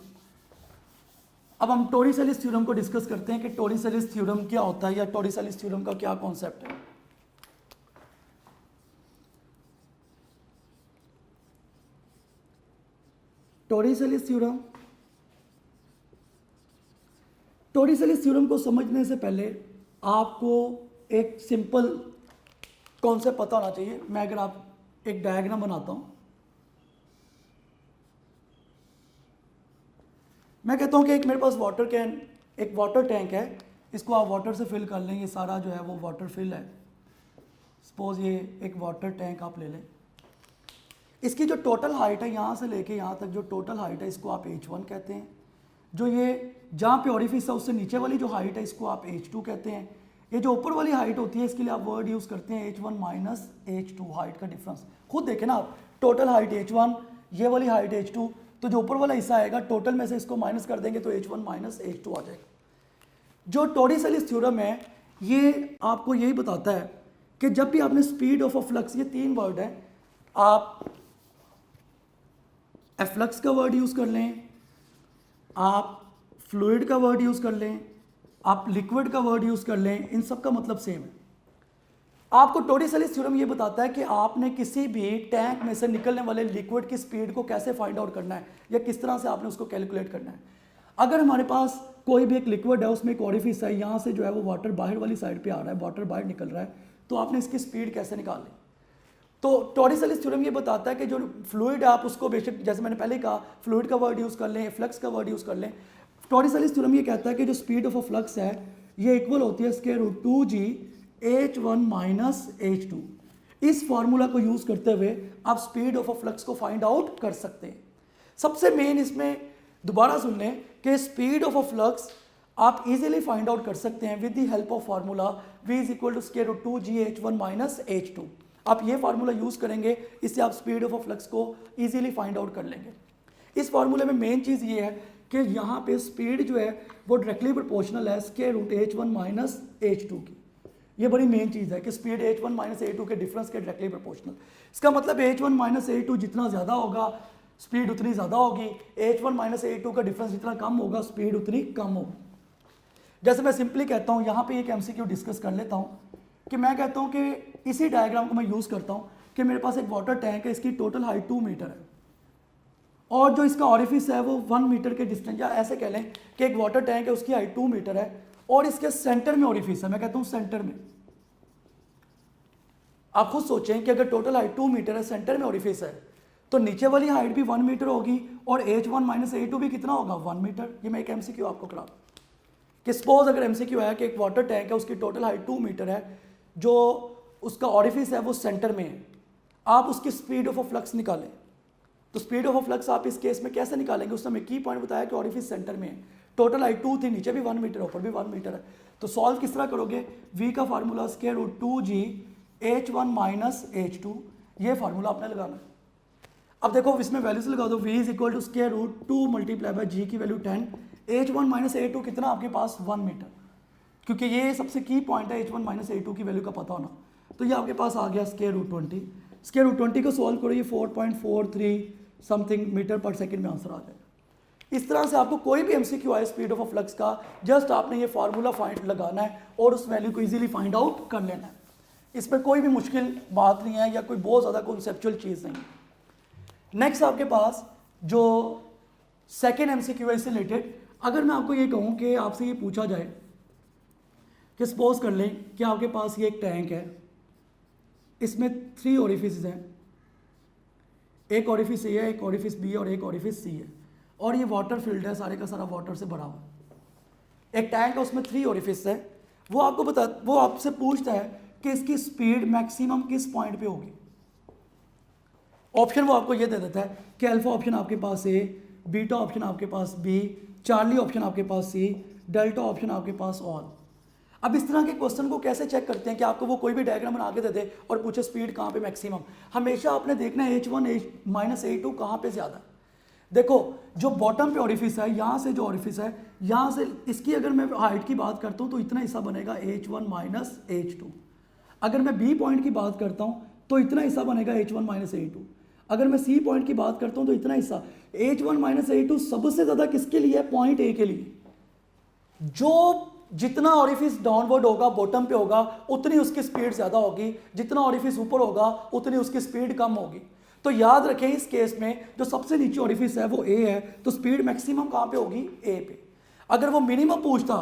अब हम टोरिसेलिस थ्योरम को डिस्कस करते हैं कि टोरिसेलिस थ्योरम क्या होता है या टोरिसेलिस थ्योरम का क्या कॉन्सेप्ट है। टोरिसेलिस थ्योरम, टोरिसेलिस थ्योरम को समझने से पहले आपको एक सिंपल कॉन्सेप्ट पता होना चाहिए। मैं अगर आप एक डायग्राम बनाता हूं, मैं कहता हूं कि एक मेरे पास वाटर कैन, एक वाटर टैंक है, इसको आप वाटर से फिल कर लें। ये सारा जो है वो वाटर फिल है। सपोज ये एक वाटर टैंक आप ले लें, इसकी जो टोटल हाइट है यहाँ से लेके यहाँ तक जो टोटल हाइट है इसको आप H1 कहते हैं। जो ये जहाँ पे ऑरिफिस है उससे नीचे वाली जो हाइट है इसको आप H2 कहते हैं। ये जो ऊपर वाली हाइट होती है इसके लिए आप वर्ड यूज़ करते हैं H1 माइनस H2, हाइट का डिफरेंस। खुद देखें ना आप, टोटल हाइट H1, ये वाली हाइट H2, तो जो ऊपर वाला हिस्सा आएगा टोटल में से इसको माइनस कर देंगे तो H1 माइनस H2 आ जाएगा। जो टोरिसेलिस थ्योरम है ये आपको यही बताता है कि जब भी आपने स्पीड ऑफ अ फ्लक्स, ये 3 वर्ड है, आप एफ्लक्स का वर्ड यूज़ कर लें, आप फ्लूइड का वर्ड यूज़ कर लें, आप लिक्विड का वर्ड यूज़ कर लें, इन सब का मतलब सेम है। आपको टोरिसेलिस थ्योरम ये बताता है कि आपने किसी भी टैंक में से निकलने वाले लिक्विड की स्पीड को कैसे फाइंड आउट करना है या किस तरह से आपने उसको कैलकुलेट करना है। अगर हमारे पास कोई भी एक लिक्विड है, उसमें एक ऑरिफिस है, यहाँ से जो है वो वाटर बाहर वाली साइड पे आ रहा है, वाटर बाहर निकल रहा है, तो आपने इसकी स्पीड कैसे निकालनी। तो टोरिसेलिस थ्योरम ये बताता है कि जो फ्लूइड है आप उसको बेशक, जैसे मैंने पहले कहा, फ्लूइड का वर्ड यूज़ कर लें, फ्लक्स का वर्ड यूज़ कर लें। टोरिसेलिस थ्योरम ये कहता है कि जो स्पीड ऑफ अ फ्लक्स है ये इक्वल होती है square root 2g H1 minus H2। इस फॉर्मूला को यूज़ करते हुए आप स्पीड ऑफ अ फ्लक्स को फाइंड आउट कर सकते हैं। सबसे मेन इसमें दोबारा सुन लें कि स्पीड ऑफ अ फ्लक्स आप इजीली फाइंड आउट कर सकते हैं with the help of formula v is equal to square root 2g H1 minus H2। आप ये फार्मूला यूज़ करेंगे, इससे आप स्पीड ऑफ अ फ्लक्स को इजीली फाइंड आउट कर लेंगे। इस फार्मूले में मेन चीज़ ये है कि यहाँ पे स्पीड जो है वो डायरेक्टली प्रोपोर्शनल है square root H1 minus H2 की। ये बड़ी मेन चीज़ है कि स्पीड H1 माइनस H2 के डिफरेंस के डायरेक्टली प्रोपोर्शनल। इसका मतलब H1 माइनस H2 जितना ज़्यादा होगा स्पीड उतनी ज़्यादा होगी, H1 माइनस H2 का डिफरेंस जितना कम होगा स्पीड उतनी कम होगी। जैसे मैं सिंपली कहता हूँ, यहाँ पे एक MCQ डिस्कस कर लेता हूँ कि मैं कहता हूँ कि इसी डायग्राम को मैं यूज़ करता हूँ कि मेरे पास एक वाटर टैंक है, इसकी टोटल हाइट 2 मीटर है और जो इसका ऑरिफिस है वो 1 मीटर के डिस्टेंस, या ऐसे कह लें कि एक वाटर टैंक है उसकी हाइट 2 मीटर है और इसके सेंटर में ऑरिफिस है। मैं कहता हूँ सेंटर में। आप खुद सोचें कि अगर टोटल हाइट 2 मीटर है, सेंटर में ऑरिफिस है, तो नीचे वाली हाइट भी 1 मीटर होगी और H1 माइनस H2 भी कितना होगा, 1 मीटर। ये मैं एक MCQ आपको करा कि सपोज अगर MCQ आया कि एक वाटर टैंक है उसकी टोटल हाइट 2 मीटर है, जो उसका ऑरिफिस है वो सेंटर में है, आप उसकी स्पीड ऑफ अ फ्लक्स निकालें। तो स्पीड ऑफ अ फ्लक्स आप इस केस में कैसे निकालेंगे, उसने हमें की पॉइंट बताया कि ऑरिफिस सेंटर में है, टोटल हाइट 2 थी, नीचे भी 1 मीटर ऊपर भी 1 मीटर है। तो सॉल्व किस तरह करोगे, v का formula square root 2g H1 minus H2, ये फार्मूला आपने लगाना है। अब देखो इसमें वैल्यूज लगा दो, v is equal to square root 2 multiply by g की वैल्यू 10, H1 माइनस A2 कितना आपके पास 1 मीटर, क्योंकि ये सबसे की पॉइंट है H1 माइनस A2 की वैल्यू का पता होना। तो ये आपके पास आ गया स्क्वायर रूट 20, स्क्वायर रूट 20 को सॉल्व करो, ये 4.43 समथिंग मीटर पर सेकंड में आंसर आ जाएगा। इस तरह से आपको कोई भी एमसीक्यू आए स्पीड ऑफ फ्लक्स का, जस्ट आपने ये फार्मूला फाइंड लगाना है और उस वैल्यू को इजीली फाइंड आउट कर लेना है। इसमें कोई भी मुश्किल बात नहीं है या कोई बहुत ज़्यादा कॉन्सेप्चुअल चीज़ नहीं है। नेक्स्ट आपके पास जो सेकेंड एमसीक्यू है इससे रिलेटेड, अगर मैं आपको ये कहूँ कि आपसे ये पूछा जाए कि सपोज कर लें कि आपके पास ये एक टैंक है, इसमें 3 ओरिफिस हैं, एक ओरिफिस ए है, एक ओरिफिस बी है और एक ओरिफिस सी है, और ये वाटर फील्ड है, सारे का सारा वाटर से भरा हुआ। एक टैंक है उसमें 3 ओरिफिस है, वो आपसे पूछता है कि इसकी स्पीड मैक्सिमम किस पॉइंट पे होगी। ऑप्शन वो आपको ये दे देता है कि अल्फा ऑप्शन आपके पास ए, बीटा ऑप्शन आपके पास बी, चार्ली ऑप्शन आपके पास सी, डेल्टा ऑप्शन आपके पास ऑल। अब इस तरह के क्वेश्चन को कैसे चेक करते हैं कि आपको वो कोई भी डायग्राम बना के दे दे और पूछे स्पीड कहाँ पे मैक्सिमम, हमेशा आपने देखना है H1 माइनस A2 कहाँ पे ज़्यादा। देखो जो बॉटम पे ऑरिफिस है, यहाँ से जो ऑरिफिस है, यहाँ से इसकी अगर मैं हाइट की बात करता हूँ तो इतना हिस्सा बनेगा H1 माइनस H2। अगर मैं बी पॉइंट की बात करता हूँ तो इतना हिस्सा बनेगा H1 माइनस A2। अगर मैं सी पॉइंट की बात करता हूँ तो इतना हिस्सा। H1 माइनस A2 सबसे ज़्यादा किसके लिए है? पॉइंट ए के लिए। जो जितना ऑरिफिस डाउनवर्ड होगा, बॉटम पे होगा, उतनी उसकी स्पीड ज़्यादा होगी, जितना ऑरिफिस ऊपर होगा उतनी उसकी स्पीड कम होगी। तो याद रखें इस केस में जो सबसे नीचे ऑरिफिस है वो ए है, तो स्पीड मैक्सिमम कहाँ पे होगी? ए पे। अगर वो मिनिमम पूछता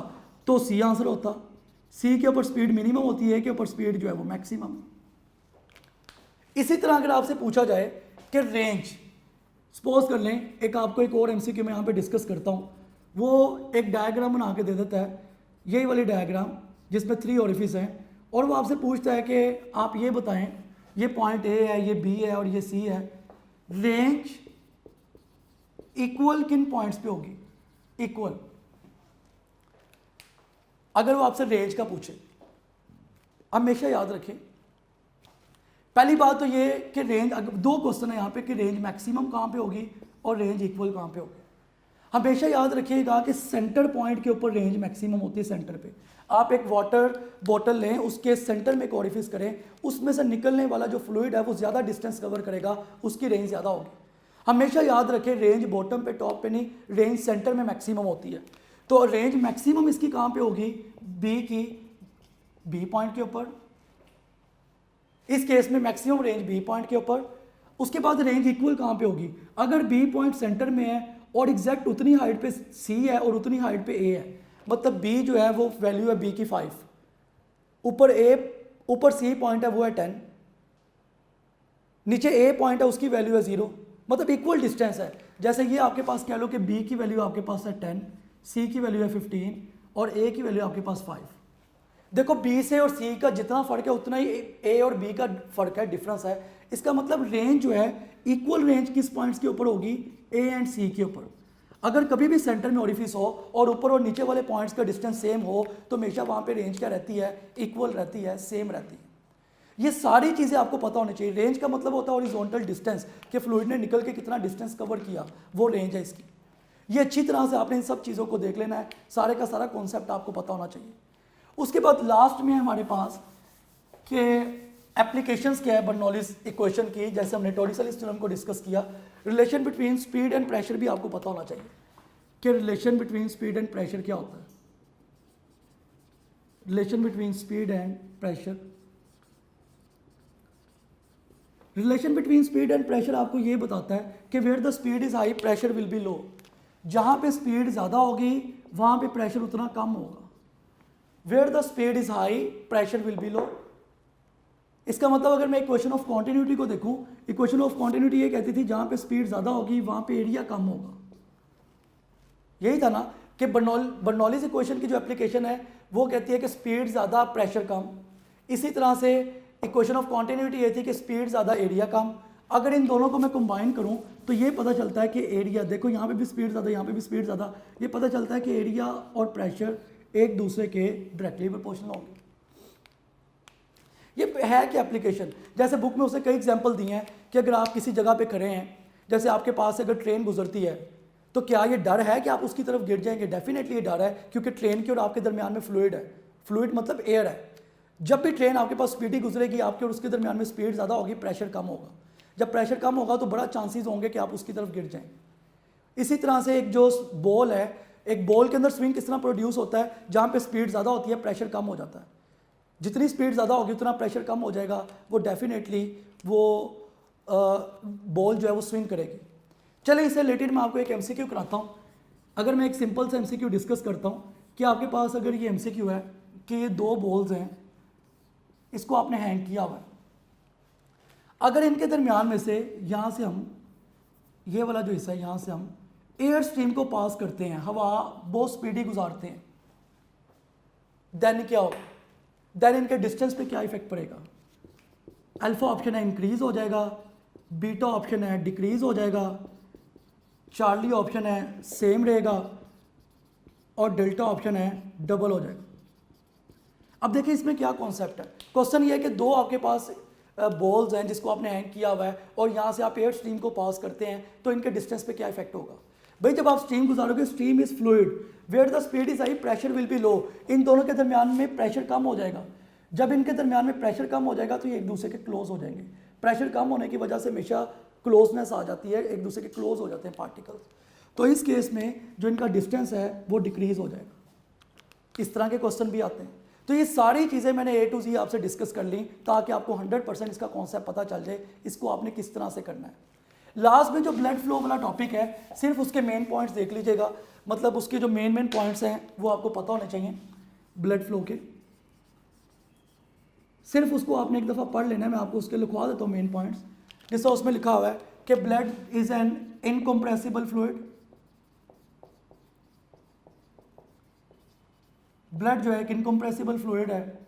तो सी आंसर होता, सी के ऊपर स्पीड मिनिमम होती है, ए के ऊपर स्पीड जो है वो मैक्सिमम। इसी तरह अगर आपसे पूछा जाए कि रेंज, सपोज कर लें एक आपको एक और एमसीक्यू में यहाँ पे डिस्कस करता हूँ, वो एक डायग्राम बना के दे देता है, यही वाली डायग्राम जिसमें 3 ओरिफिस हैं, और वो आपसे पूछता है कि आप ये बताएं, ये पॉइंट ए है, ये बी है और ये सी है, रेंज इक्वल किन पॉइंट्स पे होगी? इक्वल। अगर वो आपसे रेंज का पूछे, हमेशा याद रखें पहली बात तो ये कि रेंज, दो क्वेश्चन है यहाँ पे कि रेंज मैक्सिमम कहाँ पे होगी और रेंज इक्वल कहाँ पे होगी। हमेशा याद रखिएगा कि सेंटर पॉइंट के ऊपर रेंज मैक्सिमम होती है। सेंटर पे आप एक वाटर बॉटल लें, उसके सेंटर में एक ओरिफिस करें, उसमें से निकलने वाला जो फ्लूइड है वो ज़्यादा डिस्टेंस कवर करेगा, उसकी रेंज ज़्यादा होगी। हमेशा याद रखें रेंज बॉटम पे टॉप पे नहीं, रेंज सेंटर में मैक्सिमम होती है। तो रेंज मैक्सिमम इसकी कहाँ पे होगी? बी की, बी पॉइंट के ऊपर। इस केस में मैक्सिमम रेंज बी पॉइंट के ऊपर। उसके बाद रेंज इक्वल कहाँ पे होगी? अगर बी पॉइंट सेंटर में है और एग्जैक्ट उतनी हाइट पे सी है और उतनी हाइट पे ए है, मतलब बी जो है वो वैल्यू है बी की 5, ऊपर सी पॉइंट है वो है 10, नीचे ए पॉइंट है उसकी वैल्यू है 0, मतलब इक्वल डिस्टेंस है। जैसे ये आपके पास कह लो कि बी की वैल्यू आपके पास है 10, सी की वैल्यू है 15 और ए की वैल्यू आपके पास 5। देखो बी से और सी का जितना फर्क है उतना ही ए और बी का फर्क है, डिफरेंस है। इसका मतलब रेंज जो है इक्वल रेंज किस पॉइंट्स के ऊपर होगी? ए एंड सी के ऊपर। अगर कभी भी सेंटर में ओरिफिस हो और ऊपर और नीचे वाले पॉइंट्स का डिस्टेंस सेम हो तो हमेशा वहाँ पे रेंज क्या रहती है? इक्वल रहती है, सेम रहती है। ये सारी चीज़ें आपको पता होनी चाहिए। रेंज का मतलब होता है हॉरिजॉन्टल डिस्टेंस, कि फ्लूइड ने निकल के कितना डिस्टेंस कवर किया, वो रेंज है इसकी। ये अच्छी तरह से आपने इन सब चीज़ों को देख लेना है, सारे का सारा कॉन्सेप्ट आपको पता होना चाहिए। उसके बाद लास्ट में हमारे पास कि एप्लीकेशंस क्या है बर्नौलीज इक्वेशन की, जैसे हमने टॉरिसेलिस थ्योरम को डिस्कस किया। Relation between speed and pressure भी आपको पता होना चाहिए कि relation between speed and pressure क्या होता है। Relation between speed and pressure, relation between speed and pressure आपको ये बताता है कि where the speed is high pressure will be low. जहाँ पे स्पीड ज़्यादा होगी वहाँ पे प्रेशर उतना कम होगा। Where the speed is high pressure will be low. इसका मतलब अगर मैं इक्वेशन ऑफ कॉन्टिन्यूटी को देखूं, इक्वेशन ऑफ कॉन्टिन्यूटी ये कहती थी जहाँ पे स्पीड ज़्यादा होगी वहाँ पे एरिया कम होगा। यही था ना कि बर्नौलीज इक्वेशन की जो एप्लीकेशन है वो कहती है कि स्पीड ज़्यादा प्रेशर कम। इसी तरह से इक्वेशन ऑफ कॉन्टिन्यूटी ये थी कि स्पीड ज़्यादा एरिया कम। अगर इन दोनों को मैं कंबाइन करूं तो ये पता चलता है कि एरिया, देखो यहाँ पे भी स्पीड ज़्यादा, यहाँ पे भी स्पीड ज़्यादा, ये पता चलता है कि एरिया और प्रेशर एक दूसरे के डायरेक्टली प्रोपोर्शनल होंगे। ये है क्या एप्लीकेशन। जैसे बुक में उसने कई एग्जाम्पल दिए हैं कि अगर आप किसी जगह पे खड़े हैं, जैसे आपके पास से अगर ट्रेन गुजरती है, तो क्या ये डर है कि आप उसकी तरफ गिर जाएंगे? डेफिनेटली ये डर है, क्योंकि ट्रेन के और आपके दरमियान में फ्लूइड है। फ्लूइड मतलब एयर है। जब भी ट्रेन आपके पास स्पीडी गुजरेगी, आपके और उसके दरमियान में स्पीड ज़्यादा होगी, प्रेशर कम होगा। जब प्रेशर कम होगा तो बड़ा चांसेस होंगे कि आप उसकी तरफ गिर जाएं। इसी तरह से एक जो बॉल है, एक बॉल के अंदर स्विंग किस तरह प्रोड्यूस होता है, जहाँ पे स्पीड ज़्यादा होती है प्रेशर कम हो जाता है। जितनी स्पीड ज़्यादा होगी उतना प्रेशर कम हो जाएगा, वो डेफिनेटली वो बॉल जो है वो स्विंग करेगी। चलिए इससे रिलेटेड मैं आपको एक एमसीक्यू कराता हूँ। अगर मैं एक सिंपल सा एमसीक्यू डिस्कस करता हूँ कि आपके पास अगर ये एमसीक्यू है कि ये दो बॉल्स हैं, इसको आपने हैंग किया हुआ है। अगर इनके दरमियान में से यहाँ से हम ये वाला जो हिस्सा है, यहाँ से हम एयर स्ट्रीम को पास करते हैं, हवा बहुत स्पीडी गुजारते हैं, देन क्या होगा? देन इनके डिस्टेंस पे क्या इफेक्ट पड़ेगा? अल्फा ऑप्शन है इंक्रीज हो जाएगा, बीटा ऑप्शन है डिक्रीज हो जाएगा, चार्ली ऑप्शन है सेम रहेगा, और डेल्टा ऑप्शन है डबल हो जाएगा। अब देखिए इसमें क्या कॉन्सेप्ट है। क्वेश्चन ये है कि दो आपके पास बॉल्स हैं जिसको आपने हैंग किया हुआ है, और यहाँ से आप एयर स्ट्रीम को पास करते हैं, तो इनके डिस्टेंस पे क्या इफेक्ट होगा? भाई जब आप स्ट्रीम गुजारोगे, stream is fluid where the speed is high, pressure will be low. इन दोनों के दरमियान में प्रेशर कम हो जाएगा। जब इनके दरमियान में प्रेशर कम हो जाएगा तो ये एक दूसरे के क्लोज हो जाएंगे। प्रेशर कम होने की वजह से हमेशा क्लोजनेस आ जाती है, एक दूसरे के क्लोज हो जाते हैं पार्टिकल्स। तो इस केस में जो इनका डिस्टेंस है वो डिक्रीज हो जाएगा। इस तरह के क्वेश्चन भी आते हैं। तो ये सारी चीज़ें मैंने A to Z आपसे डिस्कस कर ली ताकि आपको 100% इसका कॉन्सेप्ट पता चल जाए, इसको आपने किस तरह से करना है। लास्ट में जो ब्लड फ्लो वाला टॉपिक है, सिर्फ उसके मेन पॉइंट्स देख लीजिएगा, मतलब उसके जो मेन पॉइंट्स हैं वो आपको पता होने चाहिए ब्लड फ्लो के। सिर्फ उसको आपने एक दफ़ा पढ़ लेना है। मैं आपको उसके लिखवा देता हूँ मेन पॉइंट्स। जैसा उसमें लिखा हुआ है कि blood is an incompressible fluid. Blood जो है एक इनकम्प्रेसिबल फ्लूइड है।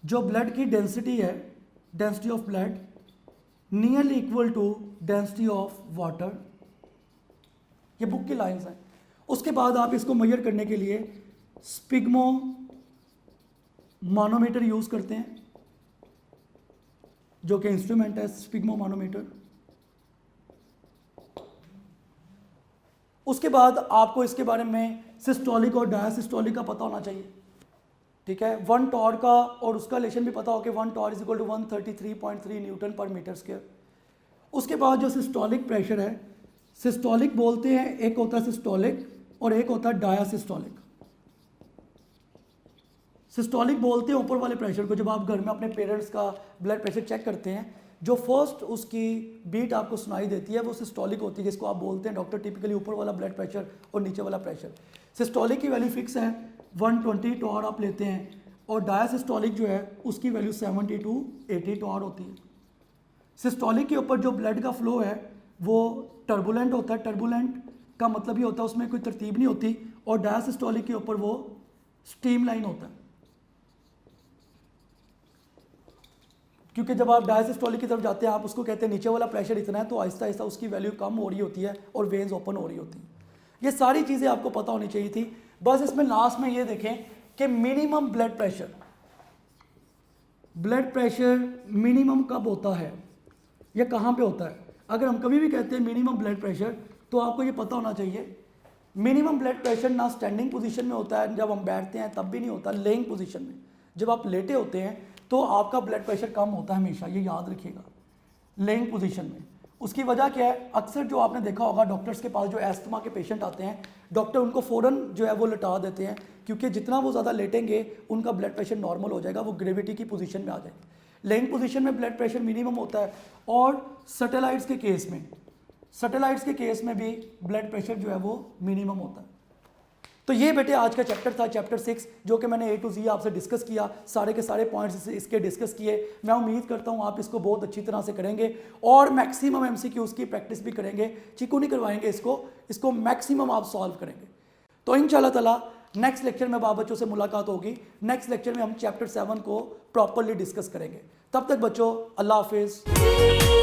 जो ब्लड की डेंसिटी है, density of blood nearly equal to density of water. ये बुक की लाइंस हैं। उसके बाद आप इसको मेजर करने के लिए स्पिग्मो मानोमीटर यूज करते हैं, जो कि इंस्ट्रूमेंट है स्पिग्मो मानोमीटर। उसके बाद आपको इसके बारे में सिस्टोलिक और डायसिस्टोलिक का पता होना चाहिए, ठीक है। 1 टॉर का और उसका रिलेशन भी पता हो कि 1 torr is equal to 133.3 newton per metre square. उसके बाद जो सिस्टोलिक प्रेशर है, सिस्टोलिक बोलते हैं, एक होता है सिस्टोलिक और एक होता है डायसिस्टोलिक। सिस्टोलिक बोलते हैं ऊपर वाले प्रेशर को। जब आप घर में अपने पेरेंट्स का ब्लड प्रेशर चेक करते हैं, जो फर्स्ट उसकी बीट आपको सुनाई देती है वो सिस्टोलिक होती है, जिसको आप बोलते हैं डॉक्टर टिपिकली ऊपर वाला ब्लड प्रेशर और नीचे वाला प्रेशर। सिस्टोलिक की वैल्यू फिक्स है 120 टॉर आप लेते हैं, और डायसिस्टोलिक जो है उसकी वैल्यू 70 to 80 टॉर होती है। सिस्टोलिक के ऊपर जो ब्लड का फ्लो है वो टर्बुलेंट होता है। टर्बुलेंट का मतलब ये होता है उसमें कोई तरतीब नहीं होती, और डायसिस्टोलिक के ऊपर वो स्ट्रीम लाइन होता है। क्योंकि जब आप डायसिस्टोलिक की तरफ जाते हैं, आप उसको कहते हैं नीचे वाला प्रेशर इतना है, तो आहिस्ता आहिस्ता उसकी वैल्यू कम हो रही होती है और वेन्स ओपन हो रही होती हैं। ये सारी चीज़ें आपको पता होनी चाहिए थी। बस इसमें लास्ट में ये देखें कि मिनिमम ब्लड प्रेशर मिनिमम कब होता है या कहाँ पे होता है। अगर हम कभी भी कहते हैं मिनिमम ब्लड प्रेशर, तो आपको ये पता होना चाहिए मिनिमम ब्लड प्रेशर ना स्टैंडिंग पोजीशन में होता है, जब हम बैठते हैं तब भी नहीं होता, लेइंग पोजीशन में। जब आप लेटे होते हैं तो आपका ब्लड प्रेशर कम होता है हमेशा, ये याद रखिएगा, लेइंग पोजीशन में। उसकी वजह क्या है? अक्सर जो आपने देखा होगा डॉक्टर्स के पास जो एस्थमा के पेशेंट आते हैं, डॉक्टर उनको फ़ौरन जो है वो लिटा देते हैं, क्योंकि जितना वो ज़्यादा लेटेंगे उनका ब्लड प्रेशर नॉर्मल हो जाएगा, वो ग्रेविटी की पोजीशन में आ जाएगा। लेइंग पोजीशन में ब्लड प्रेशर मिनिमम होता है। और सैटेलाइट्स के केस में भी ब्लड प्रेशर जो है वो मिनिमम होता है। तो ये बेटे आज का चैप्टर था, चैप्टर 6, जो कि मैंने A to Z आपसे डिस्कस किया। सारे के सारे पॉइंट्स इसके डिस्कस किए। मैं उम्मीद करता हूँ आप इसको बहुत अच्छी तरह से करेंगे और मैक्सिमम MCQs की प्रैक्टिस भी करेंगे। चीकू नहीं करवाएंगे इसको मैक्सिमम आप सॉल्व करेंगे। तो इंशाल्लाह ताला नेक्स्ट लेक्चर में आप बच्चों से मुलाकात होगी। नेक्स्ट लेक्चर में हम चैप्टर 7 को प्रॉपरली डिस्कस करेंगे। तब तक बच्चों, अल्लाह हाफिज़।